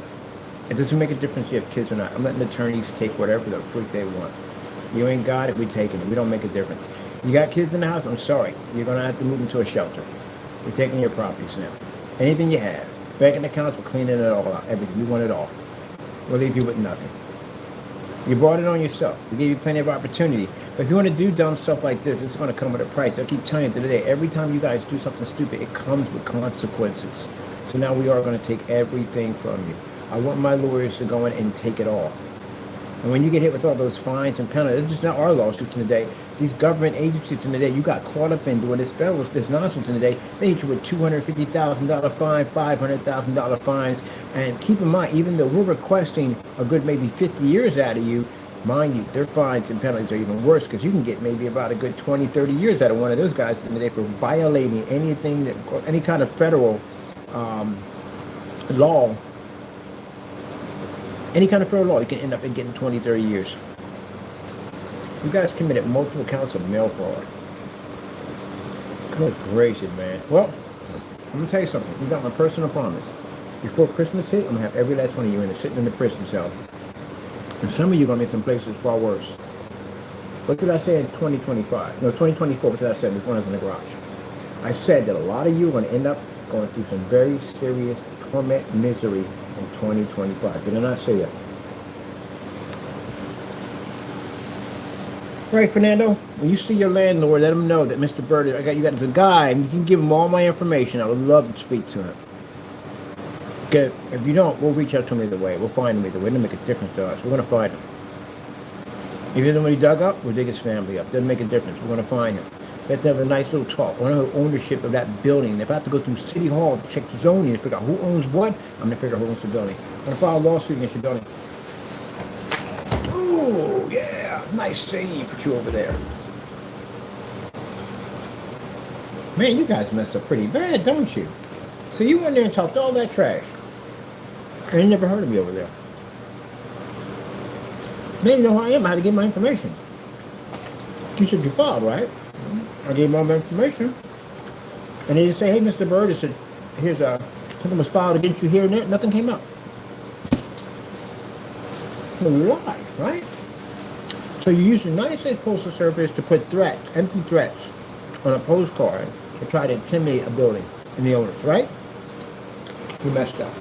It doesn't make a difference if you have kids or not. I'm letting attorneys take whatever the freak they want. You ain't got it, we're taking it. We don't make a difference. You got kids in the house, I'm sorry. You're going to have to move into a shelter. We're taking your properties now. Anything you have. Banking accounts, we're cleaning it all out. Everything. We want it all. We'll leave you with nothing. You brought it on yourself. We gave you plenty of opportunity. But if you want to do dumb stuff like this, it's going to come with a price. I keep telling you today, every time you guys do something stupid, it comes with consequences. So now we are going to take everything from you. I want my lawyers to go in and take it all. And when you get hit with all those fines and penalties, it's just not our lawsuits in the day. These government agencies in the day, you got caught up in doing this nonsense in the day. They hit you with $250,000 fine, $500,000 fines. And keep in mind, even though we're requesting a good maybe 50 years out of you, mind you, their fines and penalties are even worse because you can get maybe about a good 20, 30 years out of one of those guys in the day for violating anything that, any kind of federal law. Any kind of federal law, you can end up getting 20, 30 years. You guys committed multiple counts of mail fraud. Good gracious, man. Well, I'm going to tell you something. You got my personal promise. Before Christmas hit, I'm going to have every last one of you sitting in the prison cell. And some of you are going to be in some places far worse. What did I say in 2025? No, 2024, what did I say before I was in the garage? I said that a lot of you are going to end up going through some very serious torment, misery in 2025. Did I not say that? Right, Fernando, when you see your landlord, let him know that Mr. Bird, you got as a guy, and you can give him all my information. I would love to speak to him. Because if you don't, we'll reach out to him either way. We'll find him either way. It'll make a difference to us. We're going to find him. If he doesn't want to dug up, we'll dig his family up. Doesn't make a difference. We're going to find him. We have to have a nice little talk. I want to have ownership of that building. If I have to go through City Hall to check the zoning and figure out who owns what, I'm going to figure out who owns the building. I'm going to file a lawsuit against your building. Oh, yeah. Nice save. Put you over there. Man, you guys mess up pretty bad, don't you? So you went there and talked all that trash. And you never heard of me over there. Now you know who I am. I had to get my information. You said you filed, right? I gave him all my information. And they just say, hey, Mr. Bird, I said, here's something was filed against you here and there. Nothing came up. So you lie, right? So you use the United States Postal Service to put threats, empty threats, on a postcard to try to intimidate a building and the owners, right? You messed up.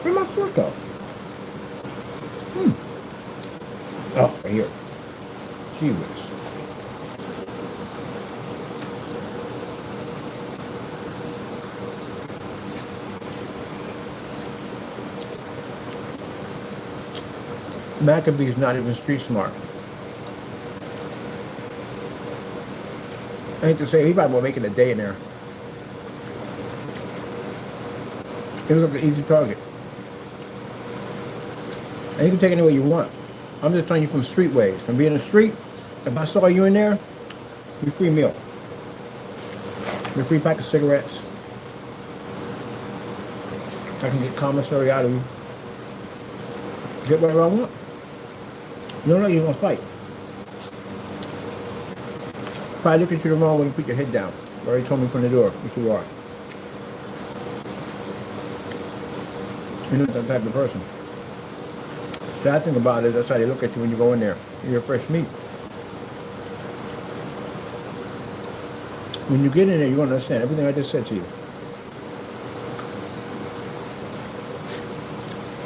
Where'd my fork go? Oh, right here. Gee whiz. Maccabee's not even street smart. I hate to say, he probably will make it a day in there. He was like an easy target. And you can take it any way you want. I'm just telling you from streetways. From being in the street, if I saw you in there, you free meal. You free pack of cigarettes. I can get commissary out of you. Get whatever I want. No, you're going to fight. Probably look at you the wrong way and put your head down. You already told me from the door what you are. You're not that type of person. Sad thing about it is that's how they look at you when you go in there. You're fresh meat. When you get in there, you're going to understand everything I just said to you.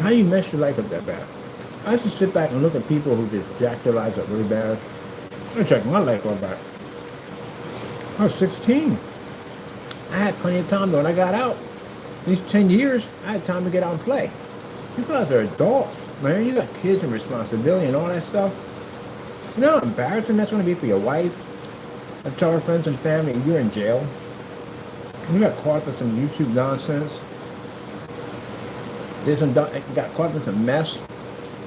How you mess your life up that bad? I used to sit back and look at people who just jack their lives up really bad. I checked my life all back. I was 16. I had plenty of time though. When I got out, these 10 years, I had time to get out and play. You guys are adults, man. You got kids and responsibility and all that stuff. You know how embarrassing that's going to be for your wife? I tell her friends and family, you're in jail. You got caught up in some YouTube nonsense. Got caught up in some mess.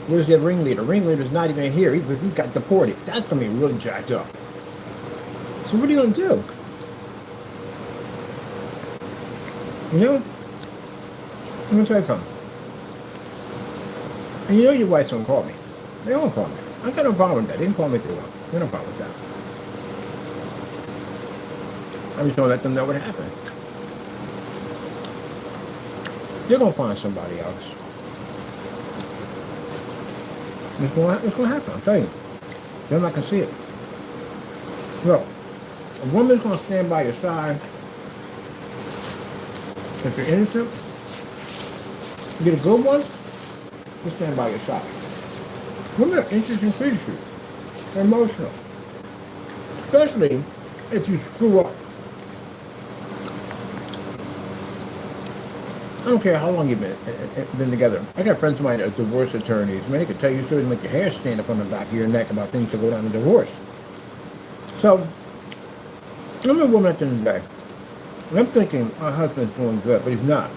Where's the ringleader? Ringleader's not even here. He got deported. That's going to be really jacked up. So what are you going to do? You know? I'm going to tell you something. And you know your wife's going to call me. They won't call me. I got no problem with that. They didn't call me too long. Got no problem with that. I'm just going to let them know what happened. You're going to find somebody else. It's going to happen, I'll tell you. You're not going to see it. Look, a woman's going to stand by your side. If you're innocent, you get a good one, you stand by your side. Women are interesting creatures. They're emotional. Especially if you screw up. I don't care how long you've been together. I got friends of mine that are divorce attorneys. Man, they can tell you stories, make your hair stand up on the back of your neck about things that go down in divorce. So, I'm a woman at the end of the day. And I'm thinking my husband's doing good, but he's not.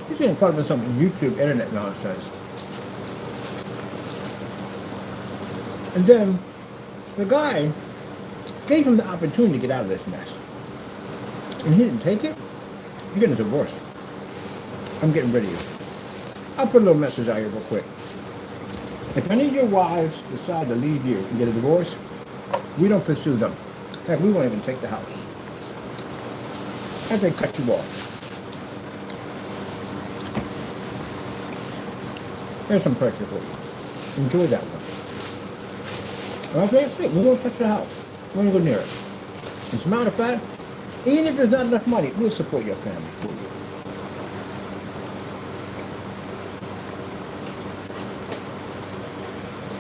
He's getting caught up in some YouTube internet nonsense. And then, the guy gave him the opportunity to get out of this mess. And he didn't take it. You're getting a divorce. I'm getting rid of you. I'll put a little message out here real quick. If any of your wives decide to leave you and get a divorce, we don't pursue them. In fact, we won't even take the house. I think cut you off. There's some pressure for you. Enjoy that one. Okay, we won't touch the house. We won't go near it. As a matter of fact, even if there's not enough money, we'll support your family for you.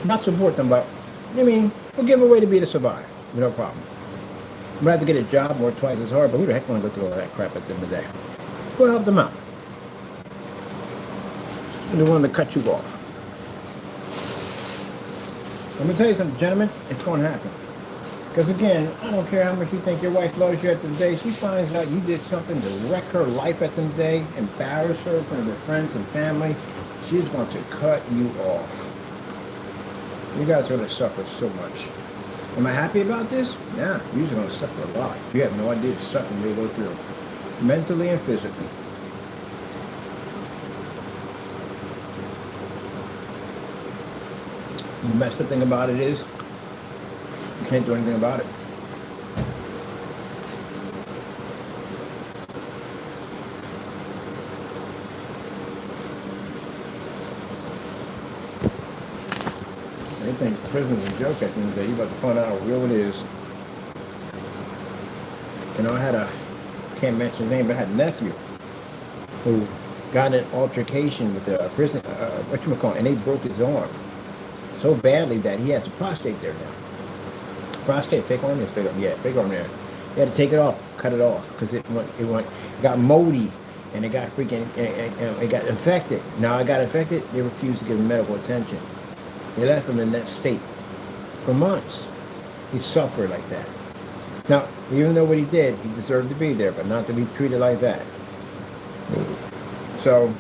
Not support them, but, I mean, we'll give them a way to be to survive. No problem. We'll have to get a job, work twice as hard, but who the heck want to go through all that crap at the end of the day? We'll help them out. And they're willing to cut you off. I'm going to tell you something, gentlemen, it's going to happen. Because again, I don't care how much you think your wife loves you at the end of the day, she finds out you did something to wreck her life at the end of the day, embarrass her in front of her friends and family, she's going to cut you off. You guys are going to suffer so much. Am I happy about this? Yeah, you're going to suffer a lot. You have no idea the suffering they go through, mentally and physically. The messed up thing about it is, you can't do anything about it. They think prison's a joke at the end of the day. You're about to find out how real it is. You know, can't mention his name, but I had a nephew who got in an altercation with a prison, and they broke his arm so badly that he has a prostate there now. Prostate, fake arm? Yes, fake arm. Yeah, fake arm there. They had to take it off, cut it off, because it got moldy, and it got it got infected. Now it got infected, they refused to give him medical attention. They left him in that state for months. He suffered like that. Now, even though what he did, he deserved to be there, but not to be treated like that. So,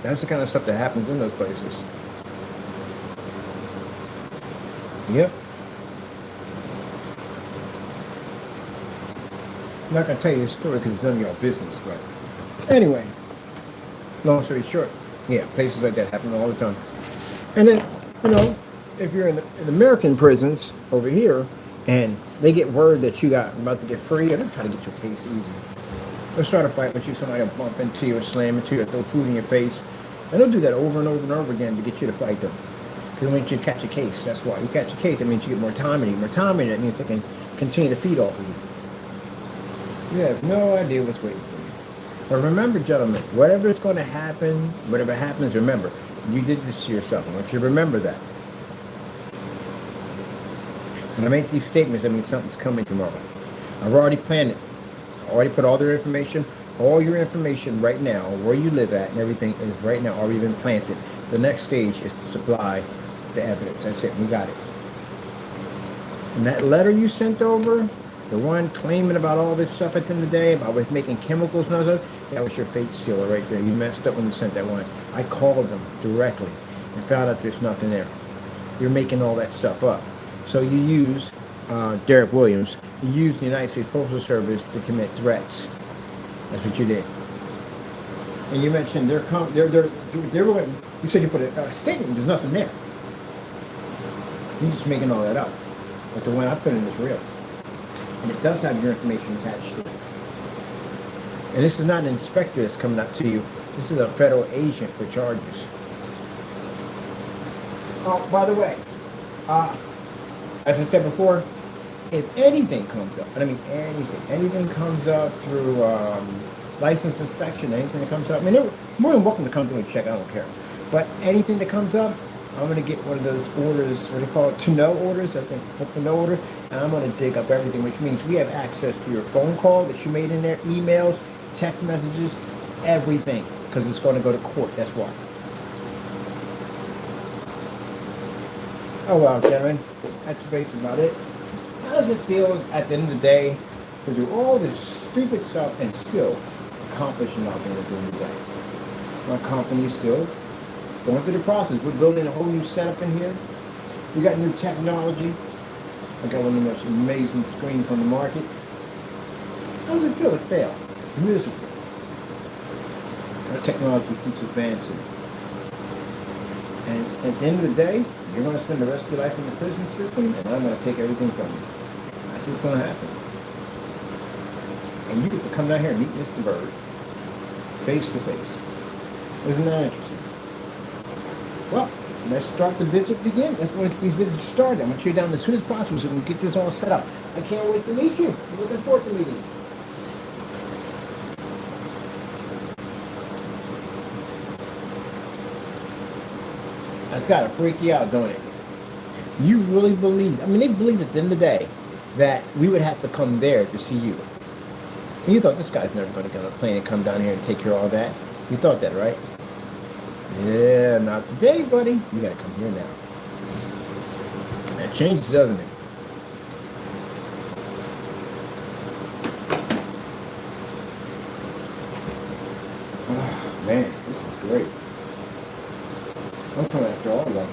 that's the kind of stuff that happens in those places. Yep. I'm not going to tell you the story because it's none of your business, but anyway, long story short, yeah, places like that happen all the time. And then, you know, if you're in American prisons over here and they get word that you got about to get free, they're trying to get your case easy. They'll start a fight with you, somebody will bump into you or slam into you or throw food in your face. And they'll do that over and over and over again to get you to fight them. Because they want you to catch a case. That's why. You catch a case, that means you get more time in it. More time in it, that means they can continue to feed off of you. You have no idea what's waiting for you. But remember, gentlemen, whatever is going to happen, whatever happens, remember, you did this to yourself. I want you to remember that. When I make these statements, that means something's coming tomorrow. I've already planned it. I already put all your information right now, where you live at and everything is right now already been planted. The next stage is to supply the evidence. That's it. We got it. And that letter you sent over, the one claiming about all this stuff at the end of the day, about with making chemicals and all that, that was your fate sealer right there. You messed up when you sent that one. I called them directly and found out there's nothing there. You're making all that stuff up. So you use Derrick Williams. You used the United States Postal Service to commit threats. That's what you did. And you mentioned you said you put a statement. There's nothing there. You're just making all that up. But the one I put in is real. And it does have your information attached to it. And this is not an inspector that's coming up to you. This is a federal agent for charges. Oh, by the way, as I said before, if anything comes up, and I mean anything comes up through license inspection, anything that comes up, I mean, they're more than welcome to come through and check, I don't care. But anything that comes up, I'm going to get one of those orders, what do you call it, to-know orders, I think, to-know order, and I'm going to dig up everything, which means we have access to your phone call that you made in there, emails, text messages, everything, because it's going to go to court, that's why. Oh, well, gentlemen, that's basically about it. How does it feel at the end of the day to do all this stupid stuff and still accomplish nothing at the end of the day? My company's still going through the process. We're building a whole new setup in here. We got new technology. I got one of the most amazing screens on the market. How does it feel to fail? Miserable. Our technology keeps advancing. And at the end of the day, you're going to spend the rest of your life in the prison system, and I'm going to take everything from you. That's what's going to happen. And you get to come down here and meet Mr. Bird, face to face. Isn't that interesting? Well, let's start the visit begin. Let's get these visits started. I'm going to you down as soon as possible so we can get this all set up. I can't wait to meet you. I'm looking forward to meeting you. That's got to freak you out, don't it? You really believe, I mean, they believed at the end of the day that we would have to come there to see you. And you thought this guy's never going to get on a plane and come down here and take care of all that. You thought that, right? Yeah, not today, buddy. You got to come here now. That changes, doesn't it? Oh, man, this is great. I'm coming after all of them.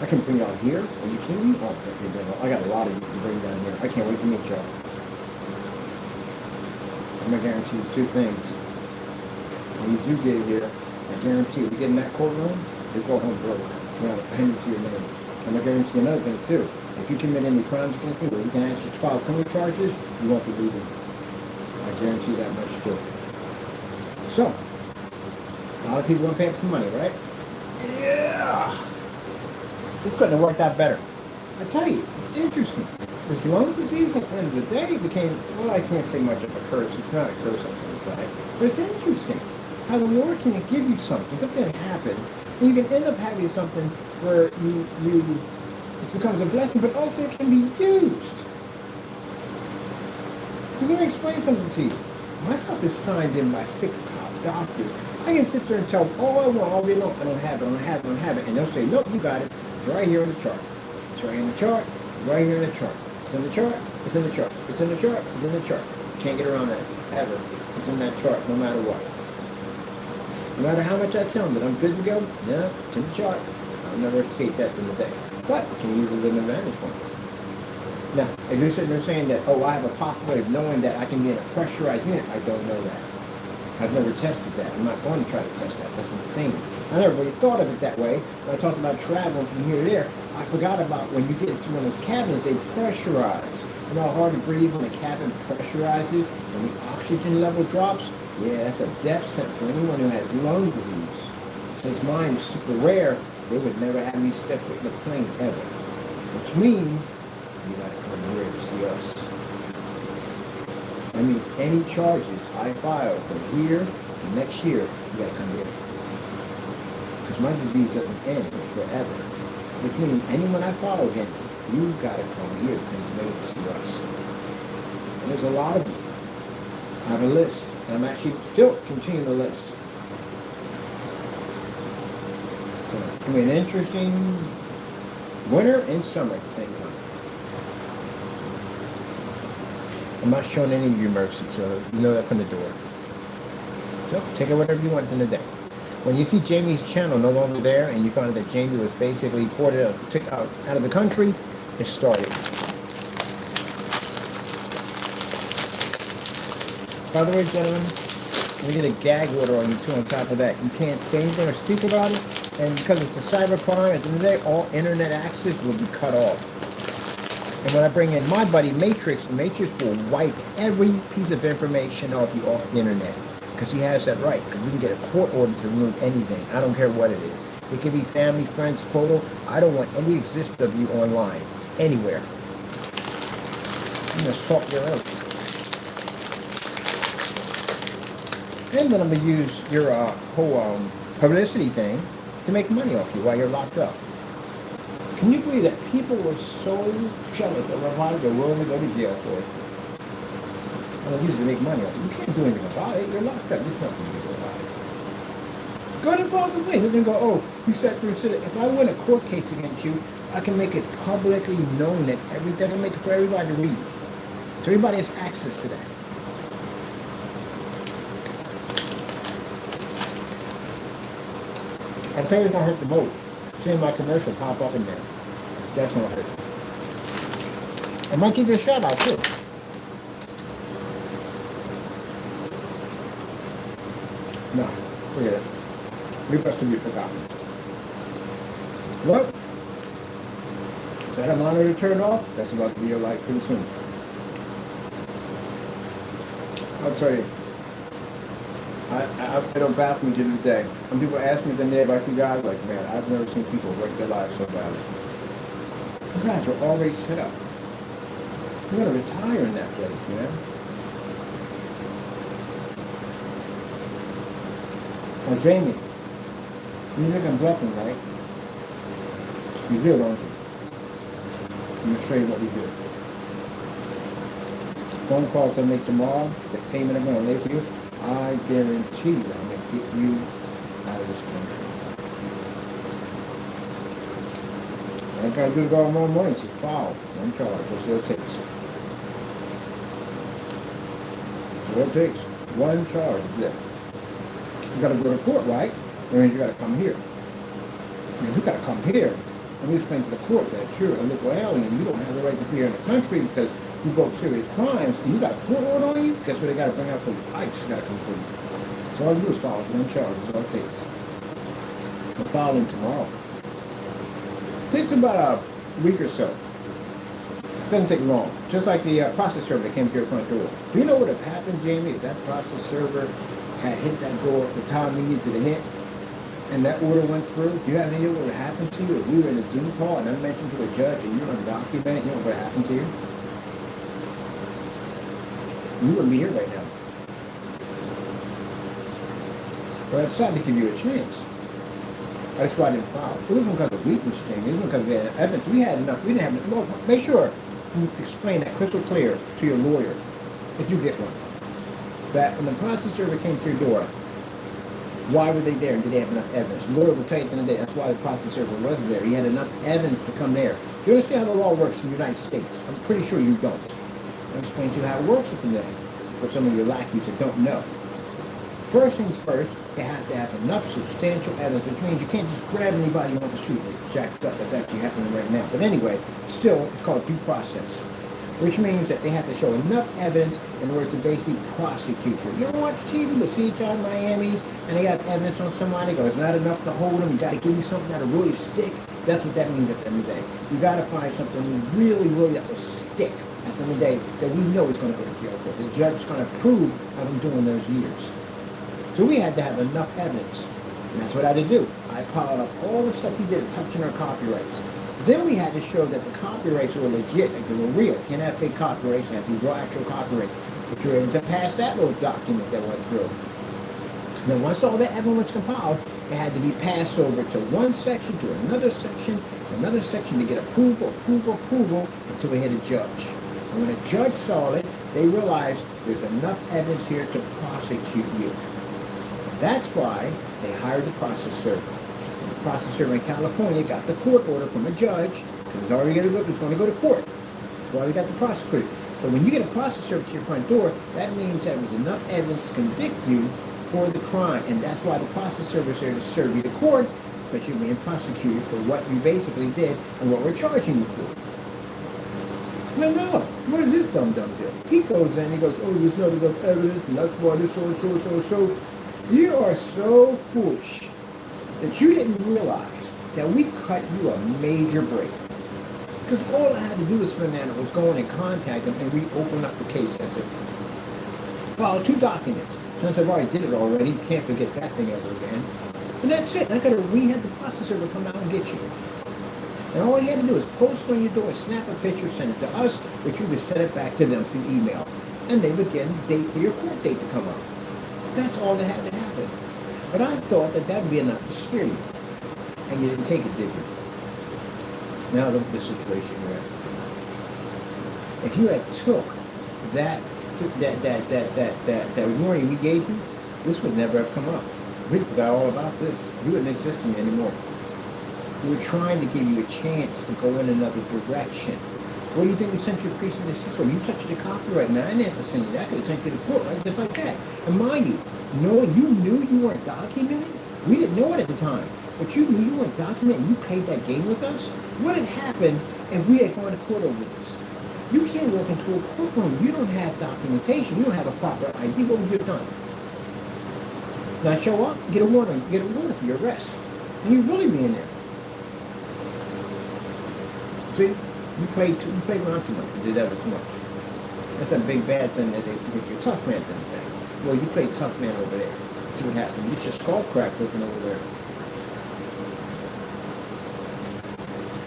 I can bring y'all here. Are you kidding me? Oh, okay, I got a lot of you to bring down here. I can't wait to meet y'all. I'm going to guarantee you two things. When you do get here, I guarantee you, get in that courtroom, you go home broke. You're not a penny to your name. And I guarantee you another thing, too. If you commit any crimes against me, where you can actually file criminal charges, you won't be leaving. I guarantee that much, too. So, a lot of people want to pay up some money, right? Yeah! This couldn't have worked out better. I tell you, it's interesting. This lung disease at the end of the day became, well, I can't say much of a curse. It's not a curse at the end of the day. But it's interesting how the Lord can give you something can happen, and you can end up having something where it becomes a blessing, but also it can be used. Because let me explain something to you. My stuff is signed in by 6 top doctors. I can sit there and tell them all I want all day long. I don't have it, I don't have it, I don't have it. And they'll say, nope, you got it. It's right here in the chart. It's right in the chart. Right here in the chart. It's in the chart. It's in the chart. It's in the chart. It's in the chart. Can't get around that. Ever. It's in that chart, no matter what. No matter how much I tell them that I'm good to go, yeah, it's in the chart. I'll never escape that in the day. But I can use it as an advantage point. Now, if you're sitting there saying that, oh, I have a possibility of knowing that I can be in a pressurized unit, I don't know that. I've never tested that. I'm not going to try to test that. That's insane. I never really thought of it that way. When I talked about traveling from here to there, I forgot about when you get into one of those cabins, they pressurize. You know how hard to breathe when the cabin pressurizes and the oxygen level drops? Yeah, that's a death sentence for anyone who has lung disease. Since mine is super rare, they would never have me step foot in the plane ever. Which means you gotta come here to see us. That means any charges I file from here to next year, you gotta come here. Because my disease doesn't end, it's forever. Which means anyone I file against, you gotta come here to Pennsylvania to see us. And there's a lot of them. I have a list, and I'm actually still continuing the list. So it's gonna be an interesting winter and summer at the same time. I'm not showing any of you mercy, so you know that from the door. So take it whatever you want in the day. When you see Jamie's channel no longer there, and you find that Jamie was basically ported out of the country, it started. By the way, gentlemen, we get a gag order on you too on top of that. You can't say anything or speak about it, and because it's a cyber crime, at the end of the day, all internet access will be cut off. And when I bring in my buddy Matrix, Matrix will wipe every piece of information off you off the internet. Because he has that right. Because we can get a court order to remove anything. I don't care what it is. It can be family, friends, photo. I don't want any existence of you online. Anywhere. I'm going to salt your earth. And then I'm going to use your whole publicity thing to make money off you while you're locked up. Can you believe that people were so jealous of why they're willing to go to jail for it? And they use it to make money off it. You can't do anything about it. You're locked up. There's nothing you can do about it. Go to public place. They're going to go, oh, you sat through and said it. If I win a court case against you, I can make it publicly known that everything. I can make it for everybody to read. So everybody has access to that. I'll tell you it's going to hurt the most. Seeing my commercial pop up in there. That's going to hurt. I might give you a shout out too. No, forget it. We must be forgotten. Well, is that a monitor turned off? That's about to be your life pretty soon. I'll tell you. I don't baffle me to this day. When people ask me the day about you guys, like, man, I've never seen people wreck their lives so badly. You guys are already set up. You're going to retire in that place, man. Now, Jamie, you think I'm bluffing, right? You do, don't you? I'm going to show you what we do. Phone calls I make tomorrow, the payment I'm going to lay for you, I guarantee you I'm going to get you out of this country. All I got to do to go tomorrow morning is just file one charge. That's what it takes. That's what it takes. One charge is it. You got to go to court, right? That means you got to come here. And you got to come here and we explain to the court that you're a illegal alien. You don't have the right to be here in the country because you broke serious crimes and you got a court order on you. Guess what they got to bring out for the pipes? You got to come through. So all you do is file one charge. That's all it takes. I'm filing tomorrow. It takes about a week or so. It doesn't take long. Just like the process server that came to your front door. Do you know what would have happened, Jamie, if that process server had hit that door at the time we needed to hit and that order went through? Do you have any idea what would have happened to you if we were in a Zoom call and I mentioned to a judge and you were undocumented? You know what would have happened to you? You wouldn't be here right now. But I decided to give you a chance. That's why I didn't file. It wasn't because of weakness, Jamie. It wasn't because we had evidence. We had enough. We didn't have enough. Well, make sure you explain that crystal clear to your lawyer, if you get one. That when the process server came to your door, why were they there and did they have enough evidence? The lawyer will tell you at the end of the day, that's why the process server was there. He had enough evidence to come there. Do you understand how the law works in the United States? I'm pretty sure you don't. I'll explain to you how it works at the day for some of your lackeys that don't know. First things first, you have to have enough substantial evidence, which means you can't just grab anybody on the street and jacked up. That's actually happening right now. But anyway, still, it's called due process, which means that they have to show enough evidence in order to basically prosecute you. You don't watch TV, but see each other in Miami, and they got evidence on somebody, go, it's not enough to hold them, you got to give me something that'll really stick. That's what that means at the end of the day. You got to find something really, really that will stick at the end of the day that we know is going to go to jail for. The judge is going to prove of him doing those years. So we had to have enough evidence, and that's what I had to do. I piled up all the stuff he did touching our copyrights. Then we had to show that the copyrights were legit, like they were real. You can't have fake copyrights, you have to be real actual copyright. But you were able to pass that little document that went through. Now, once all that evidence compiled, it had to be passed over to one section, to another section to get approval until we hit a judge. And when a judge saw it, they realized there's enough evidence here to prosecute you. That's why they hired the process server. And the process server in California got the court order from a judge because it's already going to go to court. That's why we got the prosecutor. So when you get a process server to your front door, that means that there was enough evidence to convict you for the crime, and that's why the process server is there to serve you to court, but you're being prosecuted for what you basically did and what we're charging you for. No, what is this dumb do? He goes in, he goes, oh, there's not enough evidence, and that's why this so. You are so foolish that you didn't realize that we cut you a major break. Because all I had to do was, Fernando, was go in and contact them and reopen up the case. That's it. File 2 documents. Since I've already did it already, you can't forget that thing ever again. And that's it. I got to rehab the process server come out and get you. And all you had to do is post on your door, snap a picture, send it to us, which we would send it back to them through email. And they would get a date for your court date to come up. That's all that had to happen. But I thought that that would be enough to scare you. And you didn't take it, did you? Now look at the situation you're in. If you had took that warning we gave you, this would never have come up. We forgot all about this. You wouldn't exist anymore. We were trying to give you a chance to go in another direction. What do you think we sent your priest and desist for? You touched the copyright, man. I didn't have to send you that. I could have sent you to court, right? Just like that. And mind you, you knew you weren't documented. We didn't know it at the time. But you knew you weren't documented and you played that game with us. What had happened if we had gone to court over this? You can't walk into a courtroom. You don't have documentation. You don't have a proper ID. What would you have done? Not show up, get a warrant for your arrest. And you'd really be in there. See, you played around too much. You did that too much. That's a big bad thing that you're tough man thing. Well, you played tough man over there. See what happened. It's your skull crack looking over there.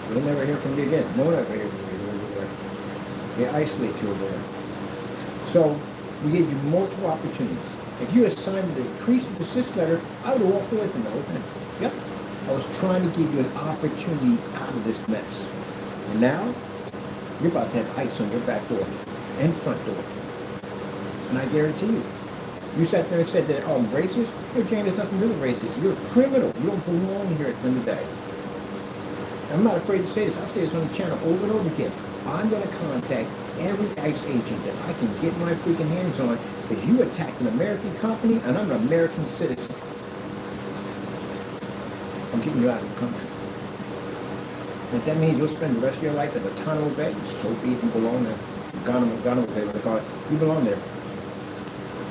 We'll never hear from you again. No one ever hear from you over there. They isolate you over there. So we gave you multiple opportunities. If you had signed the increase and desist letter, I would have walked away from the whole thing. Yep. I was trying to give you an opportunity out of this mess. And now, you're about to have ice on your back door and front door. And I guarantee you, you sat there and said that, oh, I'm racist? You're James, there's nothing to do with racist. You're a criminal. You don't belong here at the end of the day. I'm not afraid to say this. I've said this on the channel over and over again. I'm going to contact every ICE agent that I can get my freaking hands on because you attacked an American company and I'm an American citizen. I'm getting you out of the country. If that means you'll spend the rest of your life in a Guantanamo Bay, so be it, you belong there. Guantanamo Bay, what they call it. You belong there.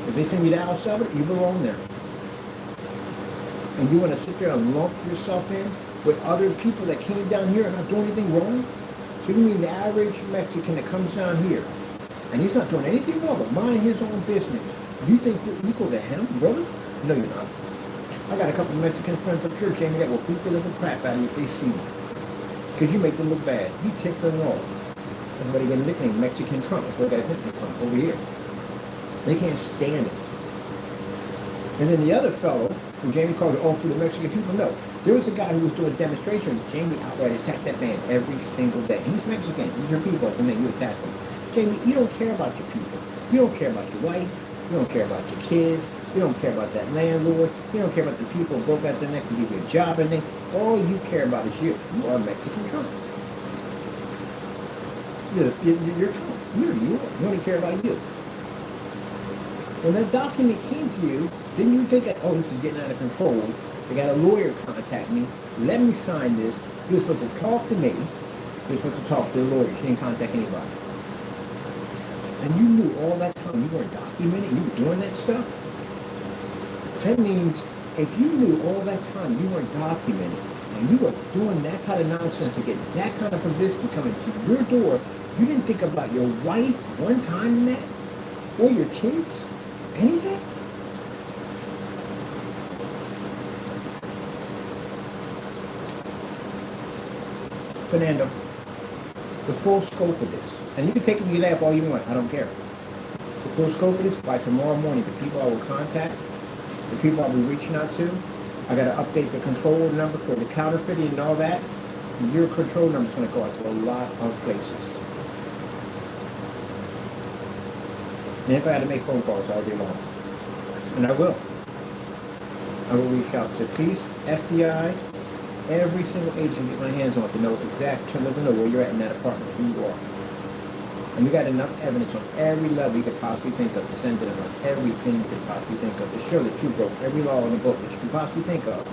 If they send you to El Salvador, you belong there. And you want to sit there and lump yourself in with other people that came down here and not doing anything wrong? So you mean the average Mexican that comes down here and he's not doing anything wrong but minding his own business, you think you're equal to him? Really? No, you're not. I got a couple of Mexican friends up here, Jamie, that will beat the living crap out of you if they see you. Because you make them look bad. You tick them off. Everybody get a nickname, Mexican Trump. That's where that nickname from, over here. They can't stand it. And then the other fellow, who Jamie called it all through the Mexican people, no. There was a guy who was doing a demonstration, and Jamie outright attacked that man every single day. He's Mexican. He's your people, and then you attack him. Jamie, you don't care about your people. You don't care about your wife. You don't care about your kids. You don't care about that landlord. You don't care about the people who broke out their neck to give you a job and everything. All you care about is you. You are Mexican Trump. You're Trump. You only care about you. When that document came to you, didn't you think, oh, this is getting out of control? They got a lawyer contact me. Let me sign this. He was supposed to talk to me. He was supposed to talk to the lawyer. She didn't contact anybody. And you knew all that time you weren't documenting. You were doing that stuff. That means if you knew all that time you weren't documented and you were doing that kind of nonsense to get that kind of publicity coming to your door, you didn't think about your wife one time in that? Or your kids? Anything? Fernando, the full scope of this, and you can take it and you laugh all you want, I don't care. The full scope is by tomorrow morning, the people I will contact, the people I'll be reaching out to, I got to update the control number for the counterfeiting and all that. Your control number is going to go out to a lot of places. And if I had to make phone calls all day long, and I will reach out to police, FBI, every single agent get my hands on to know exactly, to let them know where you're at in that apartment, who you are. And we got enough evidence on every level you could possibly think of to send it on everything you could possibly think of to show that you broke every law in the book that you could possibly think of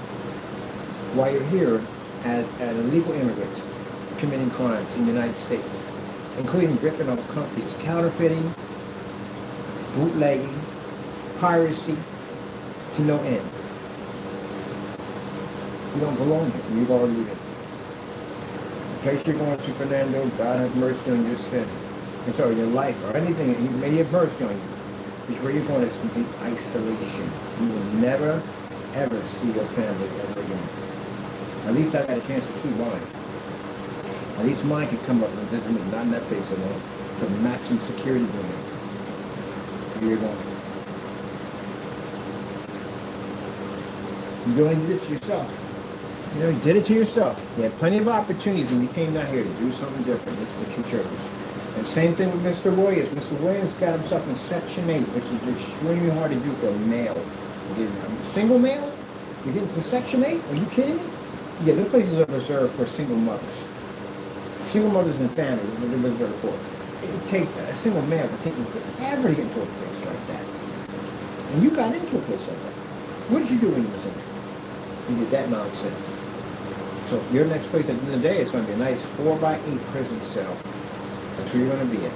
while you're here as an illegal immigrant committing crimes in the United States, including ripping off companies, counterfeiting, bootlegging, piracy to no end. You don't belong here. You've already lived. The place you're going to, Fernando, God have mercy on your sin. I'm sorry, your life or anything He may have mercy on you. Because where you're going is complete isolation. You will never, ever see your family ever again. At least I got a chance to see mine. At least mine could come up and visit me, not in that place alone. It's a maximum security building. Where you're going. You only did it to yourself. You know, you did it to yourself. You had plenty of opportunities when you came down here to do something different. That's what you chose. And same thing with Mr. Williams. Mr. Williams got himself in Section 8, which is extremely hard to do for a male. Single male? You get into Section 8? Are you kidding me? Yeah, those places are reserved for single mothers. Single mothers and families are reserved for. It would take a single male would take them forever to get into a place like that. And you got into a place like that. What did you do when you was in there? You did that nonsense. So your next place at the end of the day is going to be a nice 4x8 prison cell. That's where you're going to be at.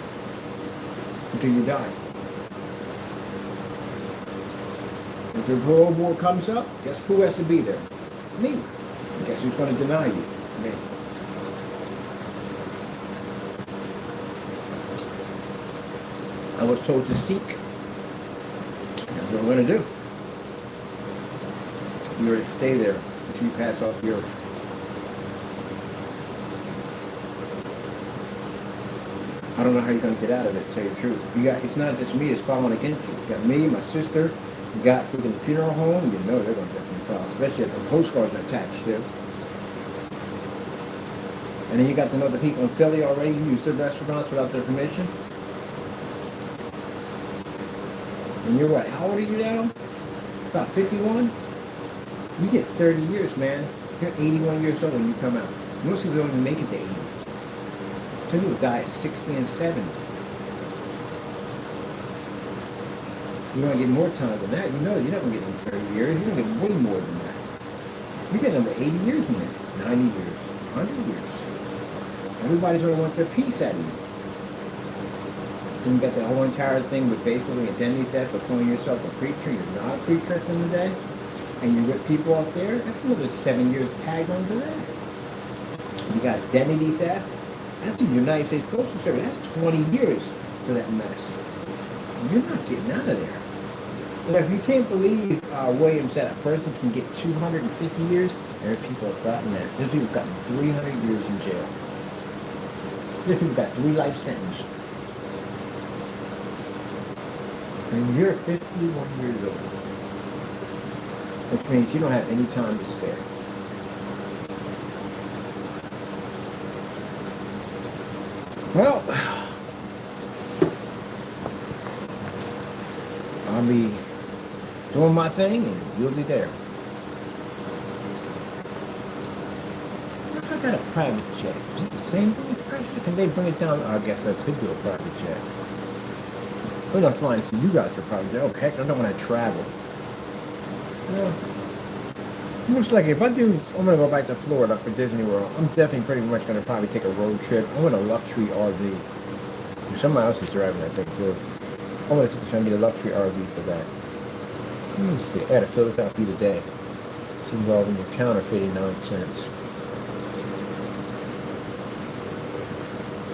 Until you die. If the World War comes up, guess who has to be there? Me. And guess who's going to deny you? Me. I was told to seek. That's what I'm going to do. You're to stay there until you pass off the earth. I don't know how you're going to get out of it, to tell you the truth. It's not just me that's following against you. You got me, my sister, you got freaking the funeral home, you know they're going to definitely follow, especially if the postcards are attached to. And then you got the other people in Philly already who use their restaurants without their permission. And you're what, how old are you now? About 51? You get 30 years, man. You're 81 years old when you come out. Most people don't even make it to 80. Some people die at 60 and 70. You're going to get more time than that. You know you're not going to get 30 years. You're going to get way more than that. You get another 80 years in there. 90 years. 100 years. Everybody's going to want their piece out of you. Then you got the whole entire thing with basically identity theft for calling yourself a preacher. You're not a preacher at the end of the day. And you rip people off there. That's another 7 years tag onto that. You got identity theft. After the United States Postal Service, that's 20 years for that mess. You're not getting out of there. And if you can't believe Williams said a person can get 250 years, there are people have gotten that. There's people who've gotten 300 years in jail. There's people who've got 3 life sentences. And you're 51 years old. Which means you don't have any time to spare. Well, I'll be doing my thing and you'll be there. What if I got a private jet? Is it the same thing as private jet? Can they bring it down? I guess I could do a private jet. We're not flying to see you guys for private jet. Oh, heck, I don't want to travel. Yeah. Looks like if I do, I'm going to go back to Florida for Disney World. I'm definitely pretty much going to probably take a road trip. I want a luxury RV. Somebody else is driving that thing too. I want to try to get a luxury RV for that. Let me see. I got to fill this out for you today. It's involving your counterfeiting nonsense.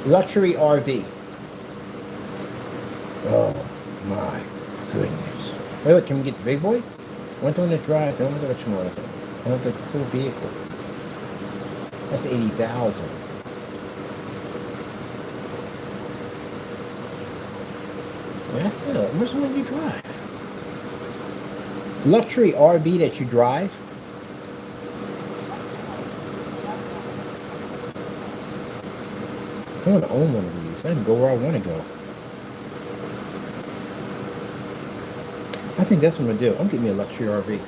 Luxury RV. Oh my goodness. Wait, look, can we get the big boy? I want the one that drives. I don't know which one. I want the full vehicle. That's $80,000. That's it. Which one do you drive? Luxury RV that you drive? I want to own one of these. I can go where I want to go. I think that's what I'm going to do. I'm getting me a luxury RV.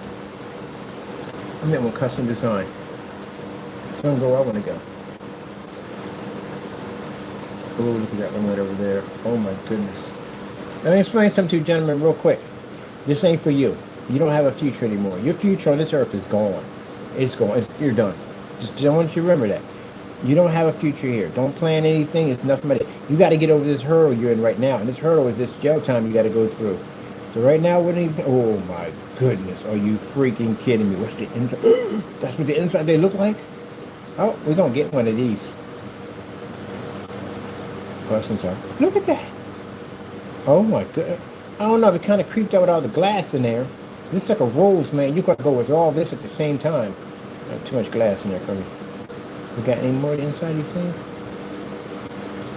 I'm getting one custom design. So I can go where I want to go. Oh, look at that one right over there. Oh my goodness. Let me explain something to you gentlemen real quick. This ain't for you. You don't have a future anymore. Your future on this earth is gone. It's gone. You're done. Just want you to remember that. You don't have a future here. Don't plan anything. It's nothing but it. You got to get over this hurdle you're in right now. And this hurdle is this jail time you got to go through. So right now, what are you? Oh my goodness. Are you freaking kidding me? What's the inside? That's what the inside they look like? Oh, we're going to get one of these. Look at that. Oh my goodness. I don't know. It kind of creeped out with all the glass in there. This is like a rose, man. You got to go with all this at the same time. Too much glass in there for me. We got any more inside these things?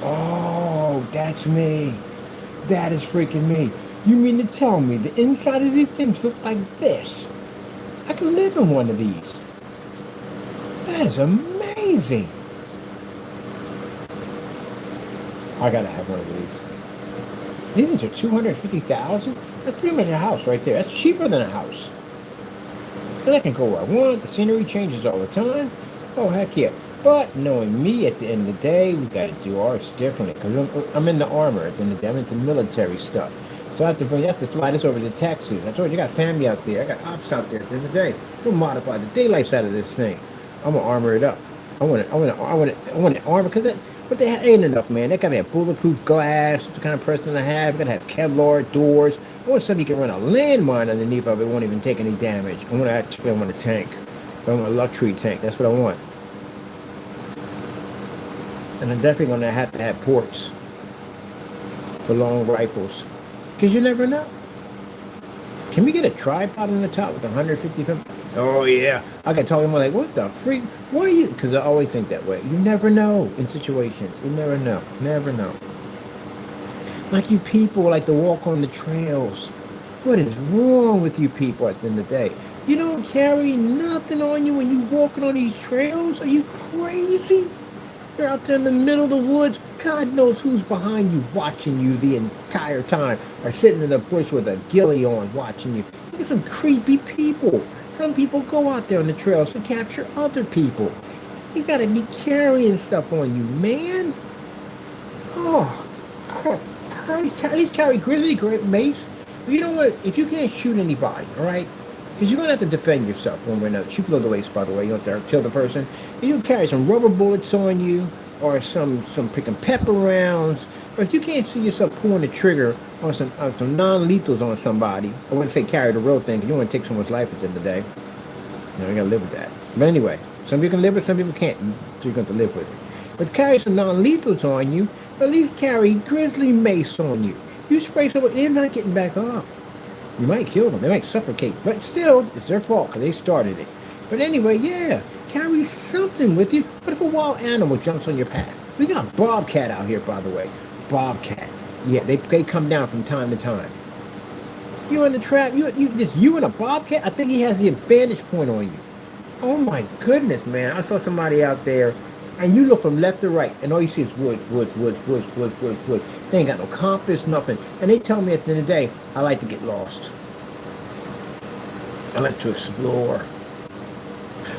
Oh, that's me. That is freaking me. You mean to tell me the inside of these things look like this? I can live in one of these. That is amazing. I gotta have one of these. These are $250,000. That's pretty much a house right there. That's cheaper than a house. And I can go where I want. The scenery changes all the time. Oh heck yeah! But knowing me, at the end of the day, we gotta do ours differently. Cause I'm in the armor. At the end of the day, I'm into military stuff. So I have to fly this over to Texas. I told you, I got family out there. I got ops out there. At the end of the day, don't modify the daylights out of this thing. I'm gonna armor it up. I want it armor because that. But they ain't enough, man. They gotta have bulletproof glass. It's the kind of person I have. Gotta have Kevlar doors. I want somebody who can run a landmine underneath of it. Won't even take any damage. I want a tank. I want a luxury tank. That's what I want. And I'm definitely gonna have to have ports for long rifles, because you never know. Can we get a tripod on the top with 150? Oh yeah, I got talking about like, what the freak? What are you? Because I always think that way. You never know in situations. You never know. Never know. Like you people like to walk on the trails. What is wrong with you people at the end of the day? You don't carry nothing on you when you walking on these trails? Are you crazy? You're out there in the middle of the woods. God knows who's behind you, watching you the entire time, or sitting in the bush with a ghillie on, watching you. Look at some creepy people. Some people go out there on the trails to capture other people. You gotta be carrying stuff on you, man. Oh, at least carry grizzly mace. You know what? If you can't shoot anybody, all right, because you're gonna have to defend yourself one way or another. Shoot below the waist, by the way. You don't have to kill the person. You can carry some rubber bullets on you, or some picking pepper rounds. But if you can't see yourself pulling the trigger on some non-lethals on somebody, I wouldn't say carry the real thing, because you don't want to take someone's life at the end of the day. You know, you gotta live with that. But anyway, some people can live with it, some people can't. So you're going to live with it. But carry some non-lethals on you, at least carry grizzly mace on you. You spray someone, they're not getting back up. You might kill them, they might suffocate, but still, it's their fault because they started it. But anyway, yeah, carry something with you. What if a wild animal jumps on your path? We got bobcat out here, by the way. Bobcat. Yeah, they come down from time to time. You in the trap, you and a bobcat? I think he has the advantage point on you. Oh my goodness, man. I saw somebody out there, and you look from left to right, and all you see is woods. They ain't got no compass, nothing. And they tell me at the end of the day, I like to get lost. I like to explore.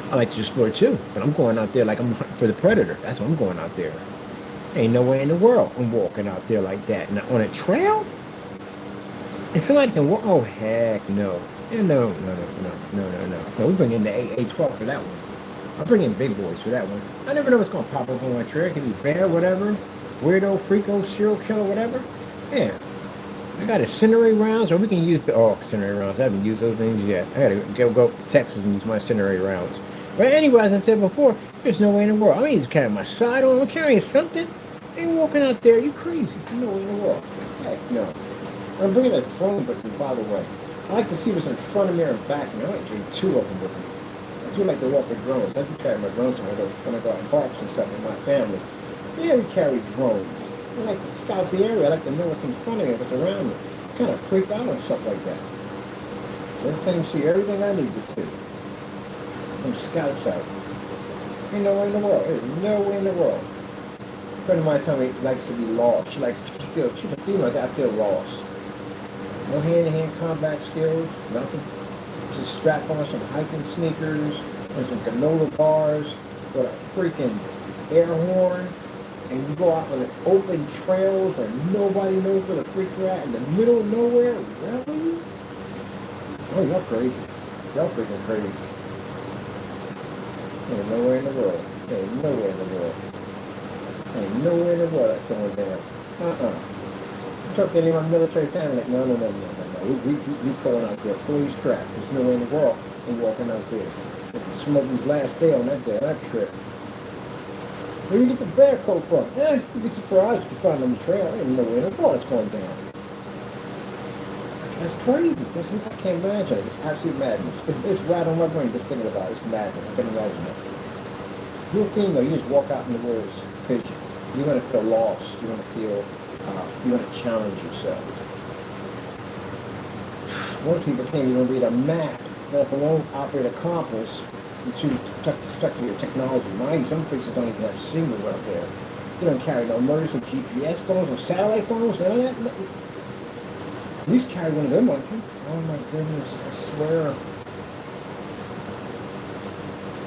I like to explore too, but I'm going out there like I'm for the predator. That's what I'm going out there. Ain't no way in the world I'm walking out there like that. And on a trail? And somebody can walk? Oh, heck no. Yeah, no. No, we bring in the A12 for that one. I bring in big boys for that one. I never know what's going to pop up on my trail. It could be bear, whatever. Weirdo, freako, serial killer, whatever. Yeah. I got incendiary rounds, or we can use... Oh, incendiary rounds. I haven't used those things yet. I got to go to Texas and use my incendiary rounds. But anyway, as I said before, there's no way in the world. I mean, just carrying my side on. I'm carrying something. I ain't walking out there. You crazy. There's no way in the world. Heck no. I'm bringing a drone with me, by the way. I like to see what's in front of me or back of me. I like to bring two of them with me. I do like to walk with drones. I do carry my drones when I go on parks and stuff with my family. Yeah, we carry drones. I like to scout the area. I like to know what's in front of me, what's around me. I kind of freak out on stuff like that. Everything, see everything I need to see. From scouts out. Ain't no way in the world. There's no way in the world. A friend of mine told me he likes to be lost. She's a female that I feel lost. No hand-to-hand combat skills, nothing. Just strap on some hiking sneakers and some granola bars with a freaking air horn, and you go out on open trails where nobody knows where the freak you're at in the middle of nowhere. Really? Oh, y'all crazy. Y'all freaking crazy. Ain't nowhere in the world. Ain't nowhere in the world. Ain't nowhere in the world that's going down. I talk to any of my military family, like, no. We going out there fully strapped. There's no way in the world we're walking out there. Smokey's last day on that trip. Where do you get the bear coat from? You'd be surprised if you find it on the trail. Ain't no way in the world it's going down. That's crazy. I can't imagine it. It's absolute madness. It's right on my brain just thinking about it. It's madness. I can't imagine that. You're a female, you just walk out in the woods because you're going to feel lost. You're going to feel, you're going to challenge yourself. Most people can't even read a map, let alone operate a compass to stuck to your technology. Mind you, some places don't even have signal out there. You don't carry no emergency GPS phones or satellite phones, none of that. At least carry one of them, won't you? Oh my goodness, I swear.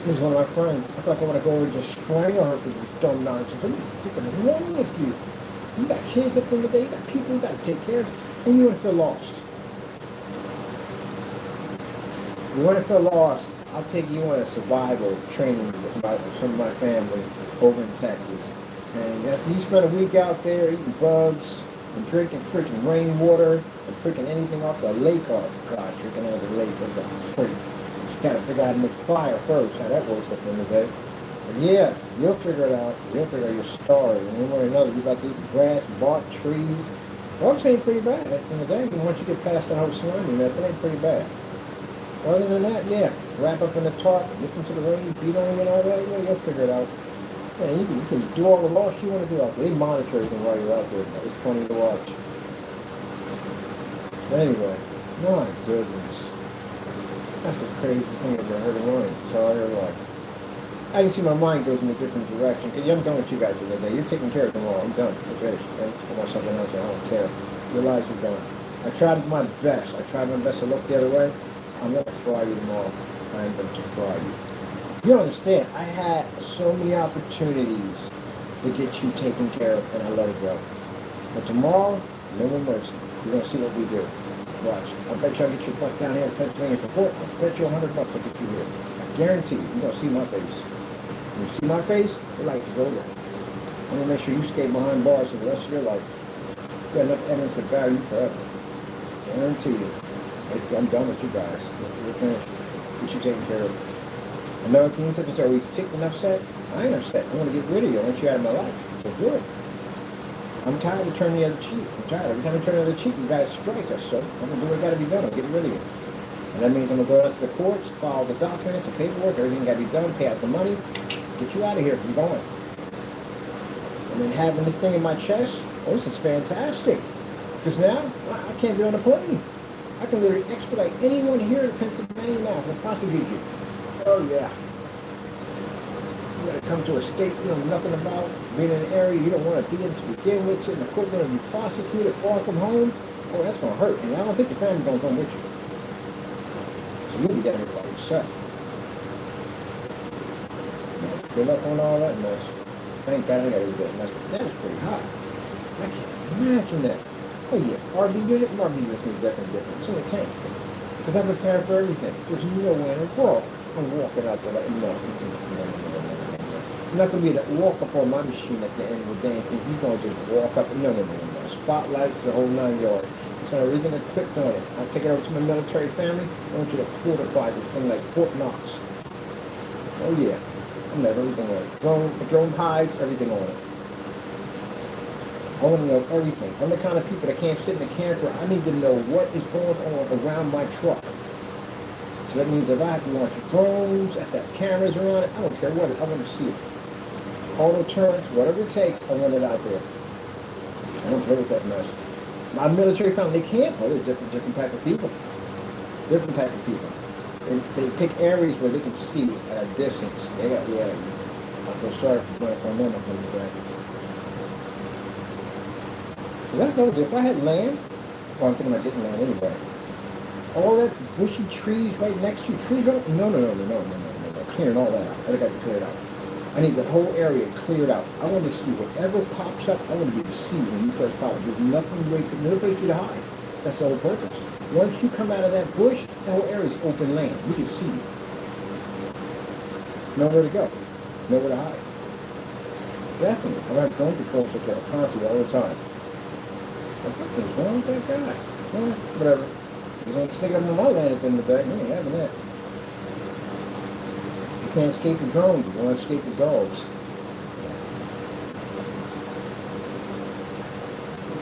This is one of my friends. I feel like I want to go over and just strangle her for this dumb nonsense. What's wrong with you? You got kids at the end of the day, you got people you got to take care of, and you want to feel lost. You want to feel lost, I'll take you on a survival training with some of my family over in Texas. And after you spend a week out there eating bugs and drinking freaking rainwater and freaking anything off the lake, oh God, drinking out of the lake, what the freak. You gotta figure out how to make fire first, how that works at the end of the day. But yeah, you'll figure it out. You'll figure out your story. One way or another, you got to eat grass, bark, trees. Bugs ain't pretty bad at the end of the day. And once you get past that whole slimy mess, it ain't pretty bad. Other than that, yeah, wrap up in the tarp, listen to the rain, beat on you and all that, yeah, you'll figure it out. Yeah, you can do all the loss you want to do out there. They monitor everything while you're out there. It's funny to watch. But anyway, my goodness. That's the craziest thing I've ever heard in my entire life. I can see my mind goes in a different direction. Because I'm done with you guys today. You're taking care of them all. I'm done. I'm finished. I want something else. I don't care. Your lives are done. I tried my best. To look the other way. I'm going to fry you tomorrow. I'm going to fry you. You don't understand. I had so many opportunities to get you taken care of, and I let it go. But tomorrow, no more mercy. You're going to see what we do. Watch. I bet you I'll get your butts down here in Pennsylvania for court. I bet you $100 I'll get you here. I guarantee you. You're going to see my face. When you see my face, your life is over. I'm going to make sure you stay behind bars for the rest of your life. You got enough evidence to bury you forever. Guarantee you. I'm done with you guys. We're finished. Get you taken care of. I know, can you say, are we ticked and upset? I ain't upset. I want to get rid of you. I want you out of my life. So do it. I'm tired of turning the other cheek. I'm tired. Every time I turn the other cheek, you guys strike us. So I'm going to do what got to be done. I'm getting rid of you. And that means I'm going to go out to the courts, file the documents, the paperwork, everything got to be done, pay out the money, get you out of here if you're going. And then having this thing in my chest, oh, this is fantastic. Because now, I can't be on a plane. I can literally expedite anyone here in Pennsylvania now to prosecute you. Oh yeah. You gotta come to a state you know nothing about, being in an area you don't want to be in to begin with, sitting in the courtroom and be prosecuted far from home. Oh, that's gonna hurt. And I don't think your family's gonna come with you. So you'll be down here by yourself. Good luck on all that mess. Thank God I gotta do that mess. But that is pretty hot. I can't imagine that. Oh yeah, RV unit is going to be definitely different. It's in a tank. Because I'm prepared for everything. There's no way in the world I'm walking out there like, no. I'm not going to be able to walk up on my machine at the end of the day and think you're going to just walk up. No. Spotlights, the whole 9 yards. It's got everything equipped on it. I'll take it over to my military family. I want you to fortify this thing like Fort Knox. Oh yeah. I'm going to have everything on it. Drone hides, everything on it. I want to know everything. I'm the kind of people that can't sit in a camper. I need to know what is going on around my truck. So that means if I have to launch drones, if I have cameras around it, I don't care what it is. I want to see it. Auto turrets, whatever it takes, I want it out there. I don't play with that mess. My military family, they can't play. They're different type of people. Different type of people. They pick areas where they can see at a distance. They got, yeah, I feel sorry for playing on them. That's no different. If I had land, well, I'm thinking about getting land anyway. All that bushy trees right next to you, trees right? No. Clearing all that out. I got to clear it out. I need the whole area cleared out. I want to see whatever pops up. I want to be able to see when you first pop up. There's no place for you to hide. That's the whole purpose. Once you come out of that bush, the whole area is open land. We can see you. Nowhere to go. Nowhere to hide. Definitely. I have drone patrols up there constantly all the time. What is wrong with that guy? Well, whatever. He's going to stick up on my land at the end of the day. We ain't having that. You can't escape the drones. You want to escape the dogs.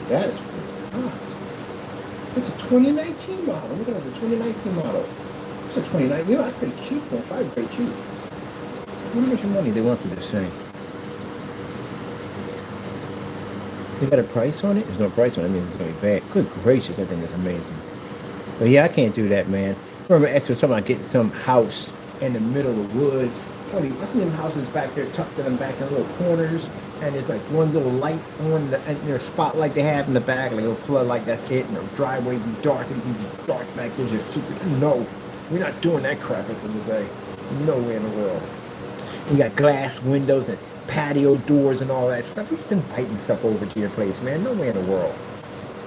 That is pretty hot. It's a 2019 model. Look at the 2019 model. It's a 2019. You know, that's pretty cheap. That's probably pretty cheap. How much money they want for this thing? You got a price on it? There's no price on it. That means it's going to be bad. Good gracious, I think it's amazing. But yeah, I can't do that, man. Remember, extra talking about getting some house in the middle of the woods. I see them houses back there tucked in them back in little corners, and there's like one little light on the spotlight they have in the back, like a little floodlight. That's it, and the driveway be dark, and be dark back there, just stupid. No, we're not doing that crap at the end of the day. Nowhere in the world. We got glass windows and patio doors and all that stuff. We're just inviting stuff over to your place, man. Nowhere in the world.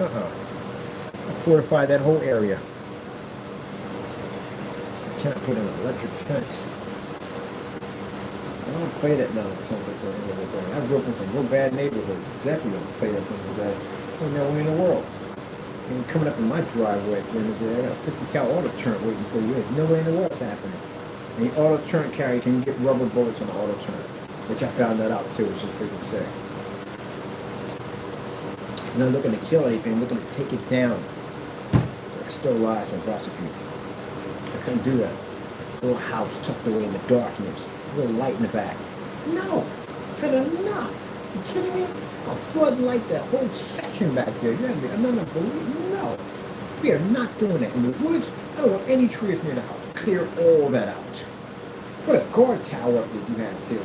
I fortified that whole area. I can't put in an electric fence. I don't play that nonsense at the end of the day. I grew up in some real bad neighborhood. Definitely don't play that at the end of the day. Ain't nowhere in the world. And coming up in my driveway at the end of the day, I got a 50 cal auto turret waiting for you. There's nowhere in the world's happening. And the auto turret carrier can get rubber bullets on the auto turret. Which I found that out too, which is freaking sick. I'm not looking to kill anything, I'm looking to take it down. So I still lies and prosecute. I couldn't do that. A little house tucked away in the darkness, a little light in the back. No! I said enough! You kidding me? A floodlight that whole section back there. You gotta be, I'm not gonna believe. No! We are not doing that. In the woods, I don't want any trees near the house. Clear all that out. Put a guard tower up that you have too.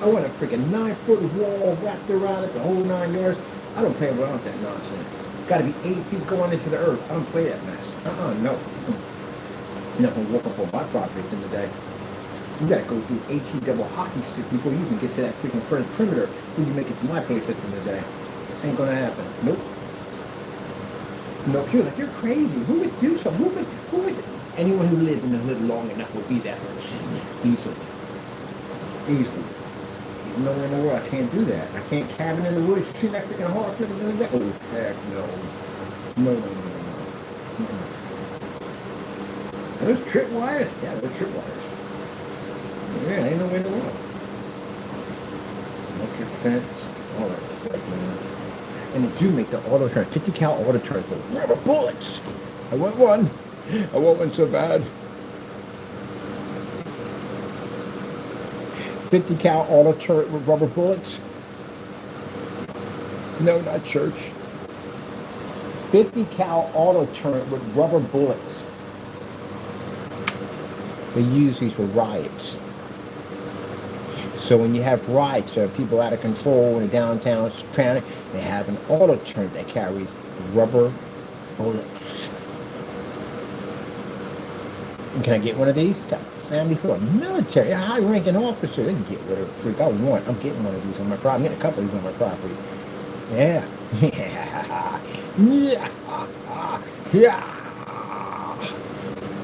I want a freaking 9-foot wall wrapped around it, the whole 9 yards. I don't play around with that nonsense. Got to be 8 feet going into the earth. I don't play that mess. No. You're not going to walk up on my property at the end of the day. You got to go through HE double hockey stick before you can get to that freaking first perimeter before you make it to my place at the end of the day. Ain't going to happen. Nope. No, you're like, you're crazy. Who would do something? Who would? Anyone who lived in the hood long enough would be that person. Easily. Nowhere in the world I can't do that. I can't cabin in the woods. You see that freaking hard flipping doing that? Oh, heck no. No. Are those trip wires? Yeah, those trip wires. Yeah, ain't nowhere in the world. Electric fence, all that stuff, man. And they do make the auto turret, 50 cal auto turret with rubber bullets. I want one. I want one so bad. 50 cal auto turret with rubber bullets? No, not church. 50 cal auto turret with rubber bullets. They use these for riots. So when you have riots, people out of control in the downtown, they have an auto turret that carries rubber bullets. And can I get one of these? Got family for a military, a high-ranking officer. They can get whatever freak I want. I'm getting one of these on my property. I'm getting a couple of these on my property. Yeah.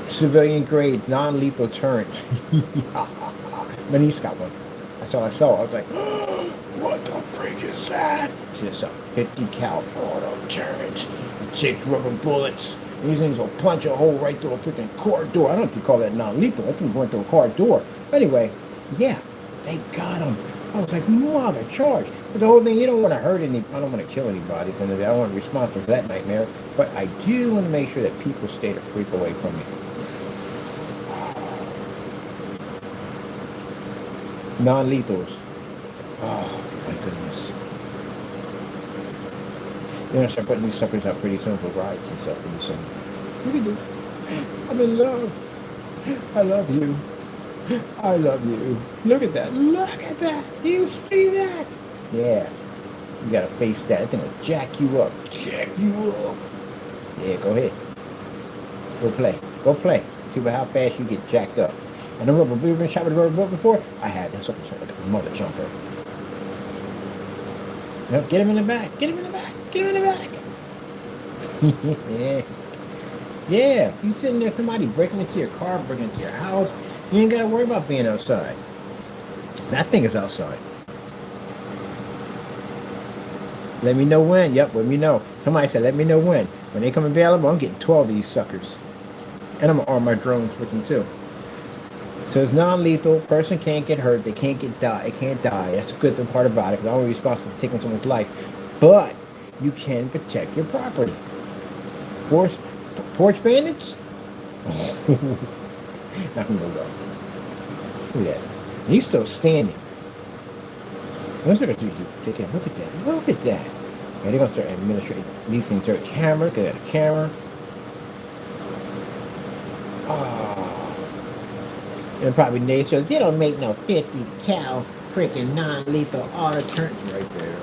Civilian grade, non-lethal turrets. My niece got one. That's all I saw. I was like, what the freak is that? Just a 50 cal auto turret. It takes rubber bullets. These things will punch a hole right through a freaking car door. I don't know if you call that non-lethal. That thing went through a car door. Anyway, yeah, they got him. I was like, mother charge. But the whole thing, you don't want to hurt any, I don't want to kill anybody. I don't want to be responsible for that nightmare. But I do want to make sure that people stay the freak away from me. Non-lethals. Oh, my goodness. They're gonna start putting these suckers up pretty soon for rides and stuff pretty soon. Look at this. I'm in love. I love you. I love you. Look at that. Look at that. Do you see that? Yeah. You gotta face that. It's gonna jack you up. Jack you up. Yeah, go ahead. Go play. Go play. See how fast you get jacked up. And the rubber, we've been shot with a rubber bullet before? I had that sucker like a mother jumper. Yep, get him in the back. Get him in the back. Get him in the back. Yeah. Yeah. You sitting there, somebody breaking into your car, breaking into your house. You ain't gotta worry about being outside. That thing is outside. Let me know when. Yep, let me know. Somebody said, let me know when. When they come available, I'm getting 12 of these suckers. And I'm gonna arm my drones with them too. So it's non-lethal. Person can't get hurt. They can't die. It can't die. That's the good thing part about it. Because I'm only responsible for taking someone's life. But you can protect your property. Porch bandits? Not gonna go well. Look at that. He's still standing. What's it gonna do? Take it. Look at that. Look at that. Yeah, they're gonna start administrating these things. There's a camera. Look at that camera. Oh. And probably Nate says, they don't make no 50 cal freaking non-lethal auto turns right there.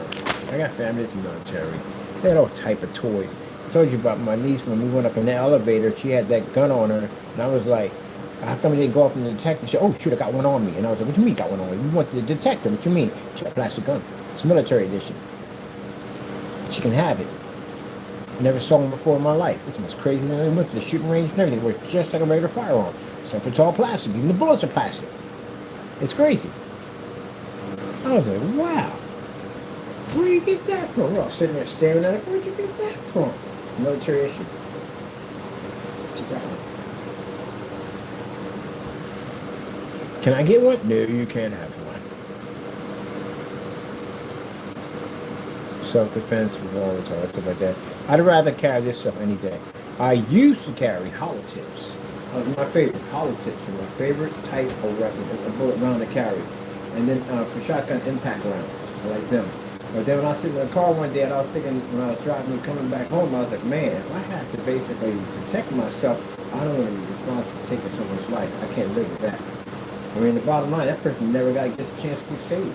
I got family in the military. They had all type of toys. I told you about my niece when we went up in the elevator. She had that gun on her, and I was like, how come you didn't go up and detect? She said, oh shoot, I got one on me. And I was like, what do you mean you got one on me? We want the detector. What you mean? She got a plastic gun. It's a military edition. She can have it. Never saw one before in my life. It's the most crazy thing. I went to the shooting range and everything. It works just like a regular firearm. Except for it's all plastic. Even the bullets are plastic. It's crazy. I was like, wow. Where do you get that from? We're all sitting there staring at it. Where'd you get that from? Military issue. Check that one. Can I get one? No, you can't have one. Self-defense, revolvers, all that stuff like that. I'd rather carry this stuff any day. I used to carry hollow tips. That was my favorite. Hollow tips were my favorite type of weapon, a bullet round to carry. And then for shotgun impact rounds, I like them. But then when I was sitting in the car one day, and I was thinking when I was driving and coming back home, I was like, man, if I have to basically protect myself, I don't want to be responsible for taking someone's life. I can't live with that. I mean, the bottom line, that person never got to get a chance to be saved.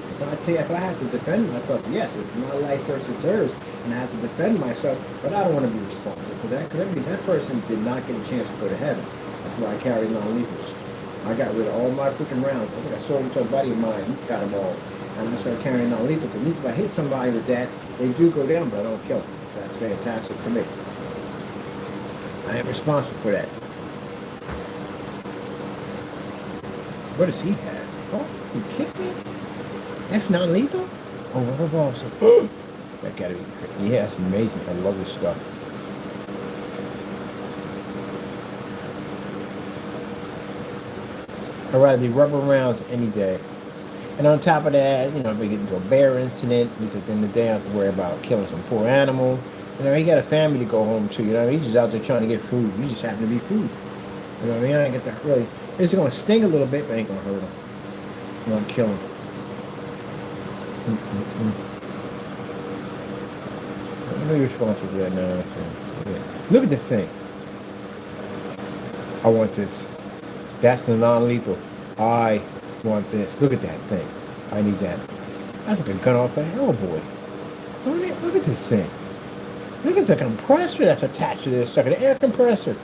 If I have to defend myself, yes, it's my life versus hers, and I have to defend myself, but I don't want to be responsible for that, because that means that person did not get a chance to go to heaven. That's why I carry non-lethals. I got rid of all my freaking rounds. I think I sold them to a buddy of mine. He's got them all. And I started carrying non-lethal, because at least if I hit somebody with that, they do go down, but I don't kill them. That's fantastic for me. I am responsible for that. What does he have? Oh, you kidding me? That's non-lethal? Oh, rubber balls. That gotta be crazy. Yeah, that's amazing. I love this stuff. I'd rather do rubber rounds any day. And on top of that, you know, if we get into a bear incident, at least at the end of the day, I don't have to worry about killing some poor animal. You know, he got a family to go home to. You know, he's just out there trying to get food. You just happen to be food. You know what I mean? I ain't get to really. It's going to sting a little bit, but it ain't going to hurt him. I'm going to kill him. I know your sponsors for that now. Look at this thing. I want this. That's the non-lethal. I want this. Look at that thing. I need that. That's like a gun off a Hellboy. Look at this thing. Look at the compressor that's attached to this sucker. The air compressor.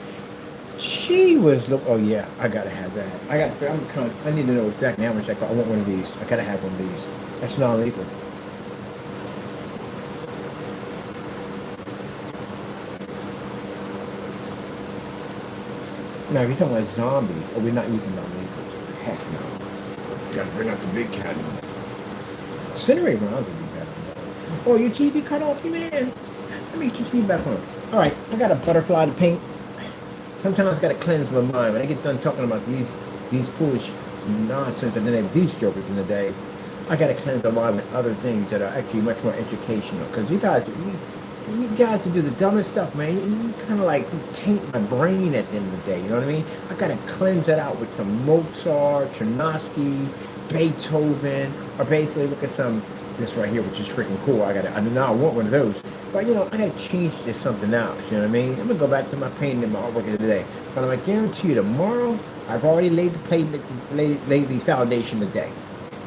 She was. Oh yeah, I gotta have that. I need to know exactly how much I want one of these. I gotta have one of these. That's non-lethal. Now, if you're talking about zombies, we're not using non-lethals. Heck no. Gotta bring out the big cat. Incinerator rounds would be better. Oh, your TV cut off, you man. Let me get your TV back on. All right, I got a butterfly to paint. Sometimes I gotta cleanse my mind. When I get done talking about these foolish nonsense and then they have these jokers in the day, I gotta cleanse my mind with other things that are actually much more educational. Because you guys who do the dumbest stuff, man, you kind of like taint my brain at the end of the day. You know what I mean? I gotta cleanse that out with some Mozart, Chernovsky, Beethoven, or basically look at this right here, which is freaking cool. I want one of those. But you know, I gotta change to something else, you know what I mean? I'm gonna go back to my painting and my artwork of today. But I guarantee you tomorrow, I've already laid the pavement, laid the foundation today.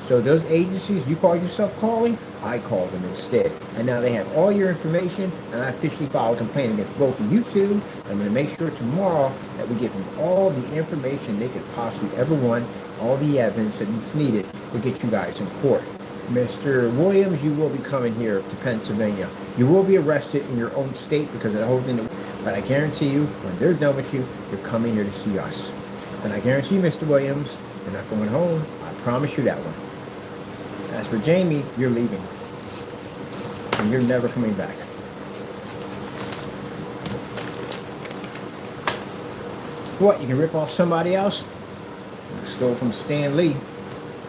So those agencies you call yourself calling, I call them instead. And now they have all your information, and I officially filed a complaint against both of you two. I'm going to make sure tomorrow that we give them all the information they could possibly ever want, all the evidence that is needed to get you guys in court. Mr. Williams, you will be coming here to Pennsylvania. You will be arrested in your own state because of the whole thing. But I guarantee you, when they're done with you, you're coming here to see us. And I guarantee you, Mr. Williams, you're not going home. I promise you that one. As for Jamie, you're leaving. And you're never coming back. What, you can rip off somebody else? I stole from Stan Lee.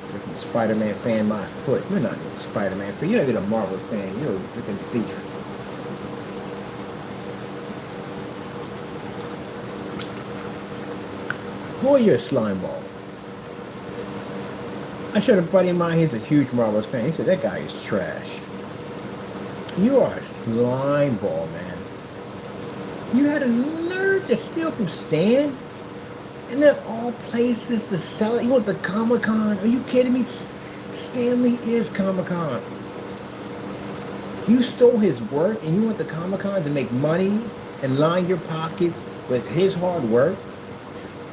Freaking Spider-Man fan my foot. You're not a Spider-Man fan. You're not even a Marvel's fan. You're a freaking thief. Boy, you're a slime ball. I showed a buddy of mine, he's a huge Marvel's fan. He said, that guy is trash. You are a slime ball, man. You had a nerve to steal from Stan? And then all places to sell it. You want the Comic-Con? Are you kidding me? Stanley is Comic-Con. You stole his work and you want the Comic-Con to make money and line your pockets with his hard work?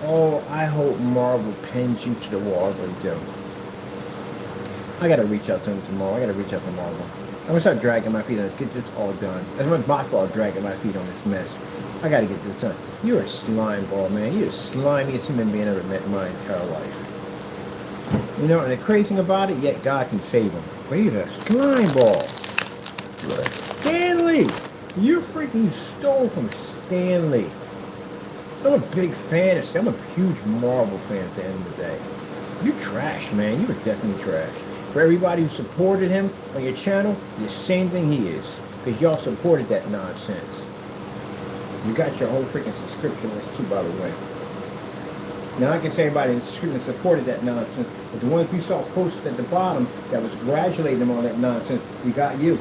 Oh, I hope Marvel pins you to the wall when they do. I gotta reach out to him tomorrow. I gotta reach out to Marvel. I'm gonna start dragging my feet on this. Get this all done. That's my fault dragging my feet on this mess. I gotta get this done. You're a slime ball, man. You're the slimiest human being I've ever met in my entire life. You know, and the crazy thing about it, yet God can save him. But he's a slime ball. Stanley! You stole from Stanley. I'm a big fan of Stanley. I'm a huge Marvel fan at the end of the day. You're trash, man. You were definitely trash. For everybody who supported him on your channel, the same thing he is. Because y'all supported that nonsense. You got your whole freaking subscription list too, by the way. Now I can say everybody in the subscription supported that nonsense, but the ones we saw posted at the bottom that was congratulating them on that nonsense, we got you.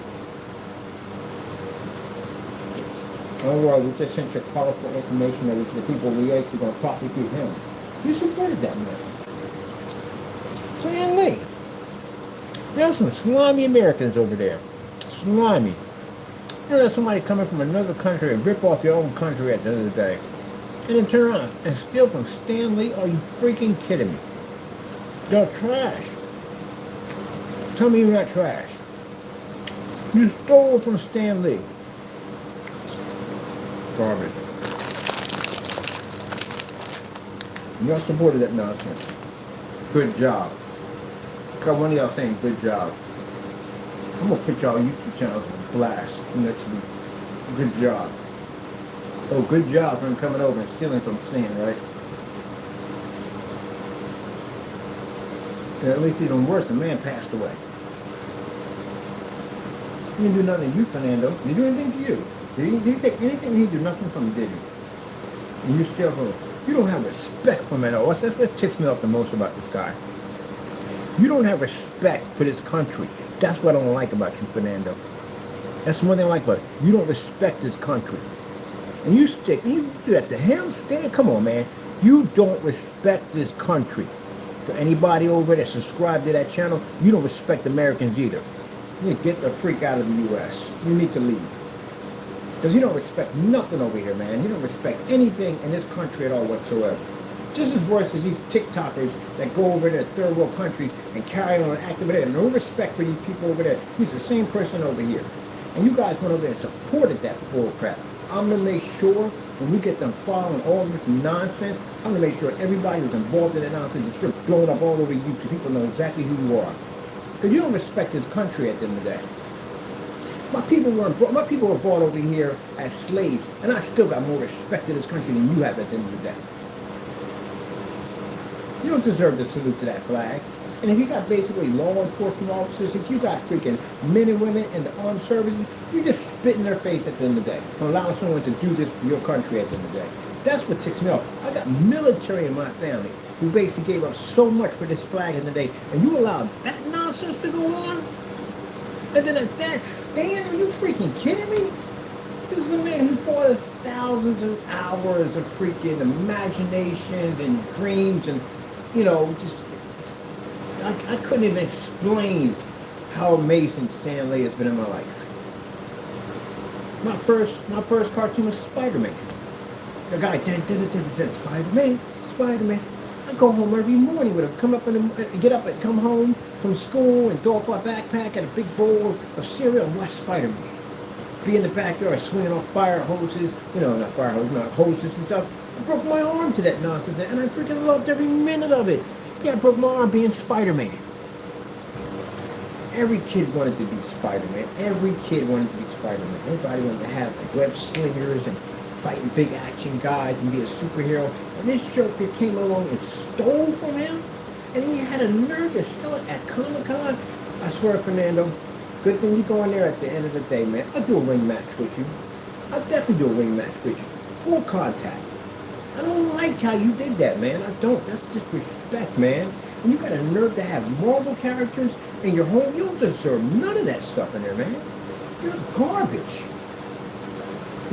Don't worry, we just sent you colorful information over to the people we actually going to prosecute him. You supported that man. Stan Lee. There's some slimy Americans over there. Slimy. You know, there's somebody coming from another country and rip off your own country at the end of the day. And then turn around and steal from Stan Lee? Are you freaking kidding me? You're trash. Tell me you're not trash. You stole from Stan Lee. Garbage. Y'all supported that nonsense. Good job. Got one of y'all saying good job. I'm gonna put y'all YouTube channels on blast next week. Good job. Oh, good job for him coming over and stealing from Stan, right? And at least even worse, the man passed away. He didn't do nothing to you, Fernando. Did he do anything to you? Did he take anything? He do nothing from you, did he? And you still from him. You don't have respect for him at all. That's what ticks me off the most about this guy. You don't have respect for this country. That's what I don't like about you, Fernando. That's one thing I like about you. You don't respect this country. And you do that to him, Stan? Come on, man. You don't respect this country. To anybody over there that subscribed to that channel, you don't respect Americans either. You need to get the freak out of the U.S. You need to leave. Because you don't respect nothing over here, man. You don't respect anything in this country at all whatsoever. Just as worse as these TikTokers that go over to third world countries and carry on and act over there. No respect for these people over there. He's the same person over here. And you guys went over there and supported that bullcrap. I'm going to make sure when we get them following all this nonsense, I'm going to make sure everybody who's involved in that nonsense is just blown up all over YouTube. People know exactly who you are. Because you don't respect this country at the end of the day. My people were brought over here as slaves, and I still got more respect to this country than you have at the end of the day. You don't deserve to salute to that flag. And if you got basically law enforcement officers, if you got freaking men and women in the armed services, you just spit in their face at the end of the day for allowing someone to do this to your country at the end of the day. That's what ticks me off. I got military in my family who basically gave up so much for this flag in the day, and you allowed that nonsense to go on? And then at that stand, are you freaking kidding me? This is a man who brought us thousands of hours of freaking imaginations and dreams and, just, I couldn't even explain how amazing Stan Lee has been in my life. My first cartoon was Spider-Man. The guy, Spider-Man, Spider-Man. I go home every morning with him, get up and come home from school and throw up my backpack and a big bowl of cereal and watch Spider-Man. Be in the backyard swinging off fire hoses, not fire hoses, not hoses and stuff. I broke my arm to that nonsense and I freaking loved every minute of it. Yeah, I broke my arm being Spider-Man. Every kid wanted to be Spider-Man. Every kid wanted to be Spider-Man. Everybody wanted to have like web slingers and fighting big action guys and be a superhero. And this Joker came along and stole from him. And he had a nerve to sell it at Comic-Con. I swear, Fernando, good thing you go in there at the end of the day, man. I'll do a ring match with you. I'll definitely do a ring match with you. Full contact. I don't like how you did that, man. I don't. That's disrespect, man. And you got a nerve to have Marvel characters in your home. You don't deserve none of that stuff in there, man. You're garbage.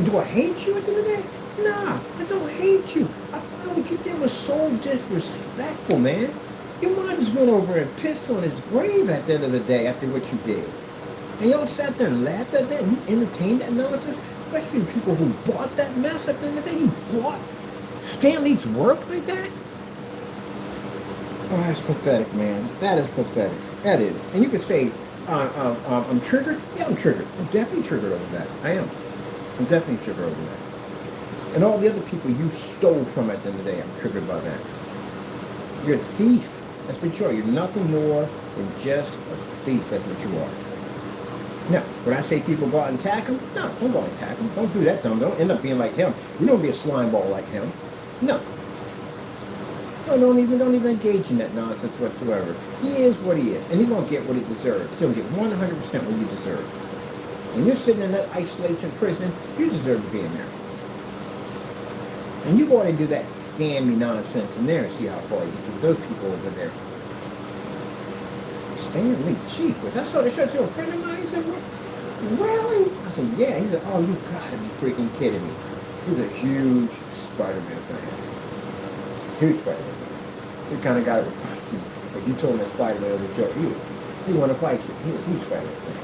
Do I hate you at the end of the day? Nah, I don't hate you. I thought what you did was so disrespectful, man. Your mom just went over and pissed on his grave at the end of the day after what you did. And y'all sat there and laughed at that and you entertained that nonsense, especially the people who bought that mess at the end of the day. You bought Stan Lee's work like that? Oh, that's pathetic, man. That is pathetic. That is. And you can say, I'm triggered? Yeah, I'm triggered. I'm definitely triggered over that. I am. I'm definitely triggered over that. And all the other people you stole from at the end of the day, I'm triggered by that. You're a thief. That's what you are. You're nothing more than just a thief. That's what you are. Now, when I say people go out and attack him, no, don't go out and attack him. Don't do that, dumb. Don't end up being like him. You don't be a slime ball like him. No. No, don't even engage in that nonsense whatsoever. He is what he is, and he's gonna get what he deserves. He'll get 100% what you deserve. When you're sitting in that isolation prison, you deserve to be in there. And you go out and do that scammy nonsense in there and see how far you get with those people over there. Stan Lee, gee, I saw the show to a friend of mine. He said, "What? Really?" I said, "Yeah." He said, "Oh, you gotta be freaking kidding me." He's a huge Spider-Man fan. Huge Spider-Man fan. The kind of guy that would fight you. If you told him that Spider-Man was a joke, he want to fight you. He was a huge Spider-Man fan.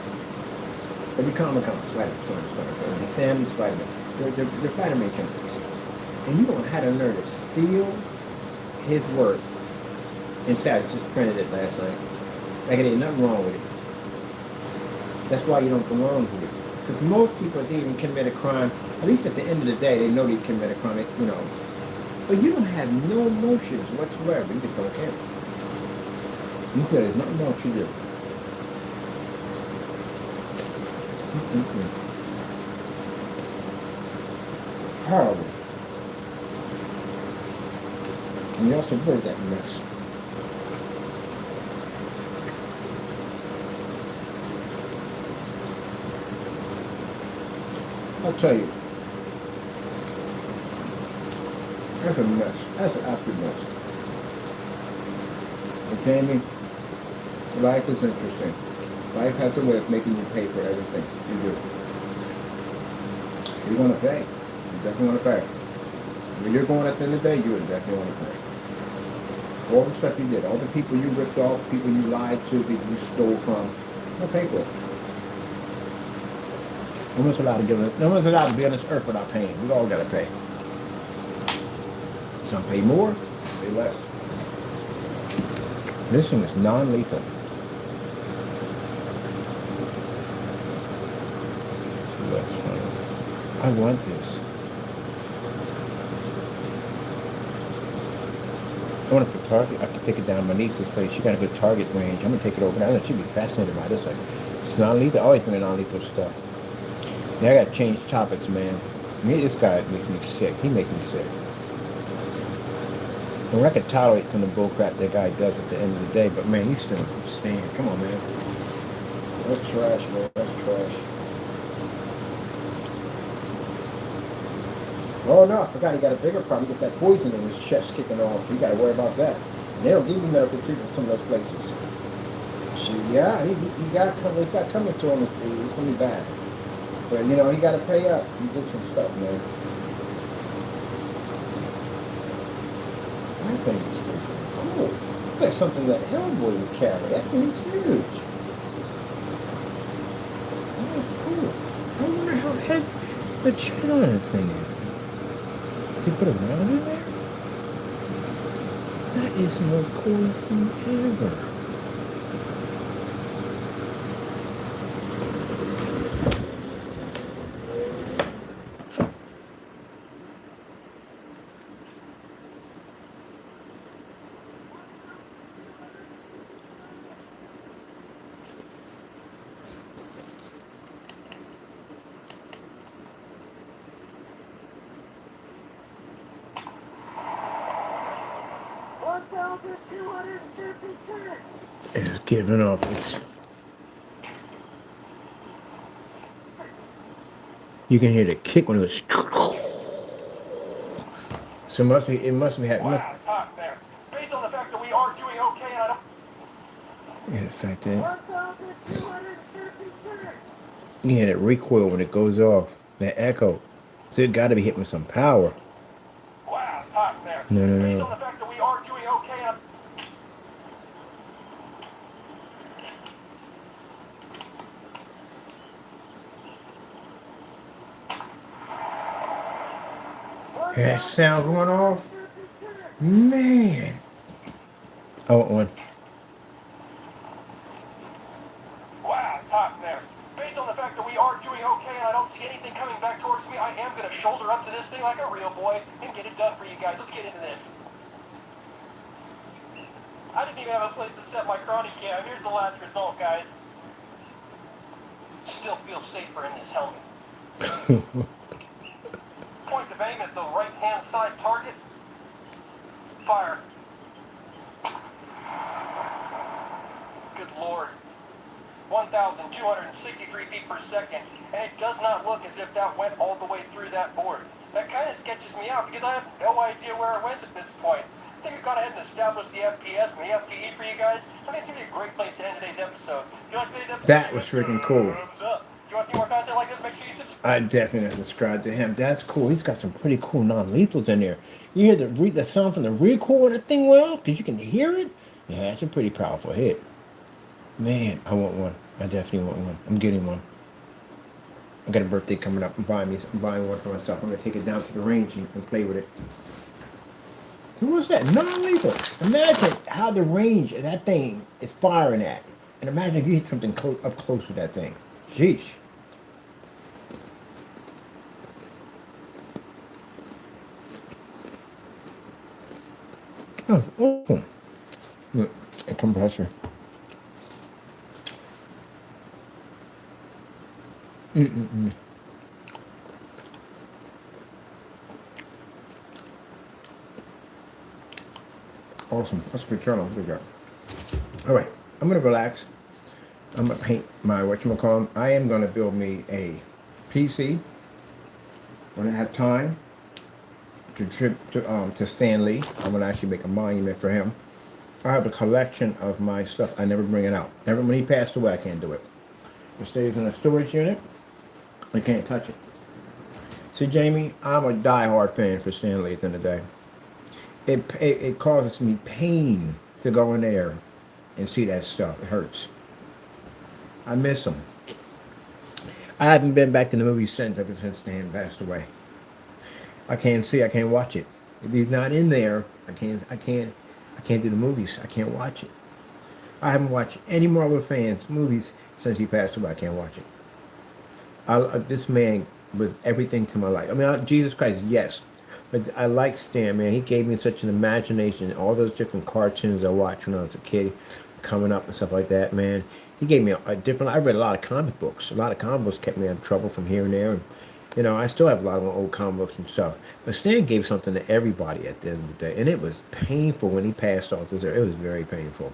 Every Comic-Con, Spider-Man. His family, Spider-Man. They're Spider-Man champions. And you don't have the nerve to steal his work. Instead, I just printed it last night. Like it ain't nothing wrong with it. That's why you don't belong here. Because most people, if they even commit a crime, at least at the end of the day, they know they commit a crime, But you don't have no emotions whatsoever. You just don't care. You feel there's nothing wrong with you do. Horrible. And you also brought that mess. I'll tell you. That's a mess. That's an absolute mess. But Jamie, life is interesting. Life has a way of making you pay for everything you do. You're going to pay. You definitely want to pay. When you're going at the end of the day, you would definitely want to pay. All the stuff you did, all the people you ripped off, people you lied to, people you stole from, you'll pay for it. No one's allowed to be on this earth without paying. We all got to pay. Some pay more, pay less. This thing is non-lethal. I want this. I want it for Target. I can take it down to my niece's place. She got a good Target range. I'm going to take it over there. I know she'd be fascinated by this. Like, it's non-lethal. I always bring non-lethal stuff. Now I got to change topics, man. This guy makes me sick. He makes me sick. And I could tolerate some of the bullcrap that guy does at the end of the day, but man, you still stand. Come on, man. That's trash, man. That's trash. Oh no, I forgot he got a bigger problem. He got that poison in his chest kicking off. You got to worry about that. And they don't give you medical treatment in some of those places. Yeah, he got coming to him. It's gonna be bad. But he got to pay up. He did some stuff, man. I think it's freaking cool. It's like something that Hellboy would carry. That thing is huge. That's cool. I wonder how heavy the channel on this thing is. Does he put a round in there? That is the most coolest thing ever. It's giving off its. You can hear the kick when it goes. So it must be happening. Wow, talk there. Based on the fact that we are doing okay, and I don't. Yeah, the fact that you hear that recoil when it goes off, that echo. So it got to be hit with some power. Wow, talk there. No. Based on the fact that we are doing okay, and That sound going off, man. I want one. wow, talk there. Based on the fact that we are doing okay, and I don't see anything coming back towards me, I am going to shoulder up to this thing like a real boy and get it done for you guys. Let's get into this. I didn't even have a place to set my chronic cam. Here's the last result, guys. Still feel safer in this helmet. Point of aim is the right-hand side target. Fire. Good Lord. 1,263 feet per second. And it does not look as if that went all the way through that board. That kind of sketches me out because I have no idea where it went at this point. I think we've gone ahead and established the FPS and the FPE for you guys. I think it's going to be a great place to end today's episode. If you like today's episode, That was freaking cool. Thumbs up. If you want to see more content like this, make sure you subscribe. I definitely subscribe to him. That's cool. He's got some pretty cool non-lethals in there. You hear the sound from the recoil when that thing went off? Because you can hear it? Yeah, that's a pretty powerful hit. Man, I want one. I definitely want one. I'm getting one. I got a birthday coming up. I'm buying one for myself. I'm going to take it down to the range and play with it. So what's that? Non-lethal. Imagine how the range of that thing is firing at. And imagine if you hit something up close with that thing. Sheesh. Oh, awesome. Look, a compressor. Awesome. That's a good channel. Good job. All right. I'm going to relax. I'm going to paint my whatchamacallit. I am going to build me a PC when I have time to trip to Stan Lee. I'm going to actually make a monument for him. I have a collection of my stuff. I never bring it out. Never, when he passed away, I can't do it. It stays in a storage unit. I can't touch it. See, Jamie, I'm a diehard fan for Stan Lee at the end of the day. It causes me pain to go in there and see that stuff. It hurts. I miss him. I haven't been back to the movies ever since Stan passed away. I can't watch it. If he's not in there, I can't do the movies. I can't watch it. I haven't watched any Marvel fans movies since he passed away. I can't watch it. This man was everything to my life. I mean, Jesus Christ, yes. But I like Stan, man. He gave me such an imagination. All those different cartoons I watched when I was a kid, coming up and stuff like that, man. He gave me a different. I read a lot of comic books. A lot of comic books kept me out of trouble from here and there. And, I still have a lot of old comic books and stuff. But Stan gave something to everybody at the end of the day. And it was painful when he passed off this earth. It was very painful.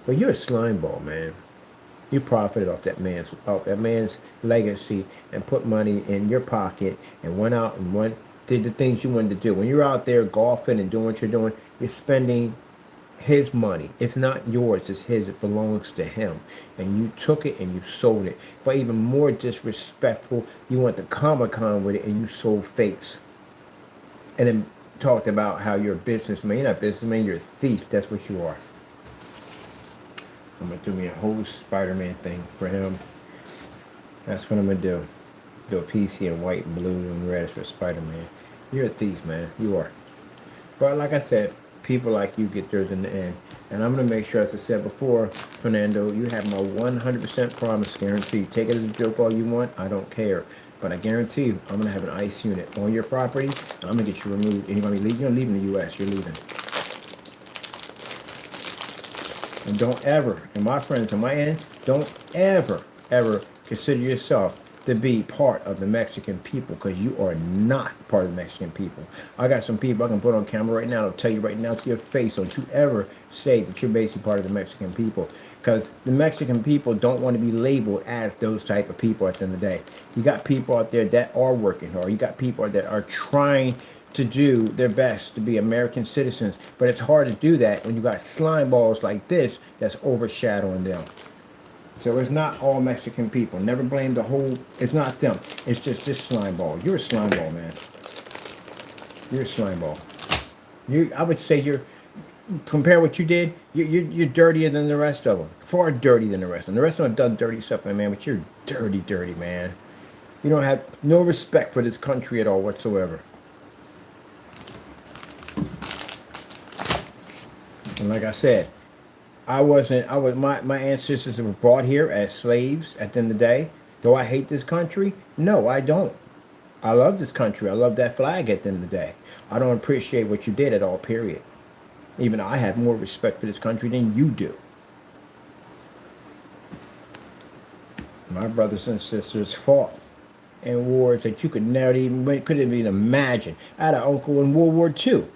But you're a slime ball, man. You profited off that man's legacy and put money in your pocket and went out and did the things you wanted to do. When you're out there golfing and doing what you're doing, you're spending his money. It's not yours, it's his. It belongs to him. And you took it and you sold it. But even more disrespectful, you went to Comic-Con with it and you sold fakes. And then talked about how you're a businessman. You're not a businessman, you're a thief. That's what you are. I'm going to do me a whole Spider-Man thing for him. That's what I'm going to do. Do a PC in white and blue and red for Spider-Man. You're a thief, man. You are. But like I said, people like you get theirs in the end. And I'm going to make sure, as I said before, Fernando, you have my 100% promise guarantee. Take it as a joke all you want. I don't care. But I guarantee you, I'm going to have an ICE unit on your property. And I'm going to get you removed. And you're going to leave. You're going to leave in the U.S. You're leaving. And don't ever, and my friends on my end, don't ever, ever consider yourself to be part of the Mexican people, because you are not part of the Mexican people. I got some people I can put on camera right now. I'll tell you right now to your face, don't you ever say that you're basically part of the Mexican people, because the Mexican people don't want to be labeled as those type of people at the end of the day. You got people out there that are working hard. You got people that are trying to do their best to be American citizens, but it's hard to do that when you got slime balls like this that's overshadowing them. So it's not all Mexican people. Never blame the whole, it's not them. It's just this slime ball. You're a slime ball, man. You're a slime ball. I would say compare what you did, you're dirtier than the rest of them. Far dirtier than the rest of them. The rest of them have done dirty stuff, man, but you're dirty, dirty, man. You don't have no respect for this country at all whatsoever. And like I said, my ancestors were brought here as slaves at the end of the day. Do I hate this country? No, I don't. I love this country. I love that flag at the end of the day. I don't appreciate what you did at all, period. Even I have more respect for this country than you do. My brothers and sisters fought in wars that you couldn't even imagine. I had an uncle in World War II.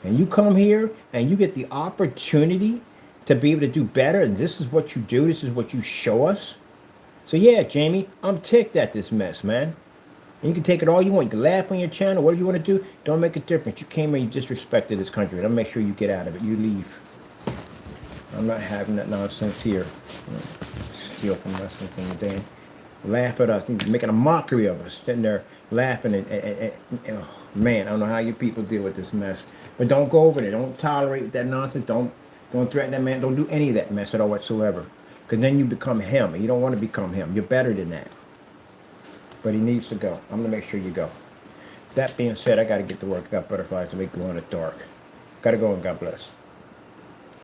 And you come here and you get the opportunity to be able to do better, and this is what you do, this is what you show us. So yeah, Jamie, I'm ticked at this mess, man. And you can take it all you want. You can laugh on your channel, whatever you want to do. Don't make a difference. You came here, you disrespected this country. I'll make sure you get out of it. You leave. I'm not having that nonsense here. Steal from us and then laugh at us, making a mockery of us, sitting there laughing and oh, man, I don't know how you people deal with this mess. But don't go over there. Don't tolerate that nonsense. Don't threaten that man. Don't do any of that mess at all whatsoever. Because then you become him, and you don't want to become him. You're better than that. But he needs to go. I'm going to make sure you go. That being said, I got to get to work. I got butterflies to make glow in the dark. Got to go, and God bless.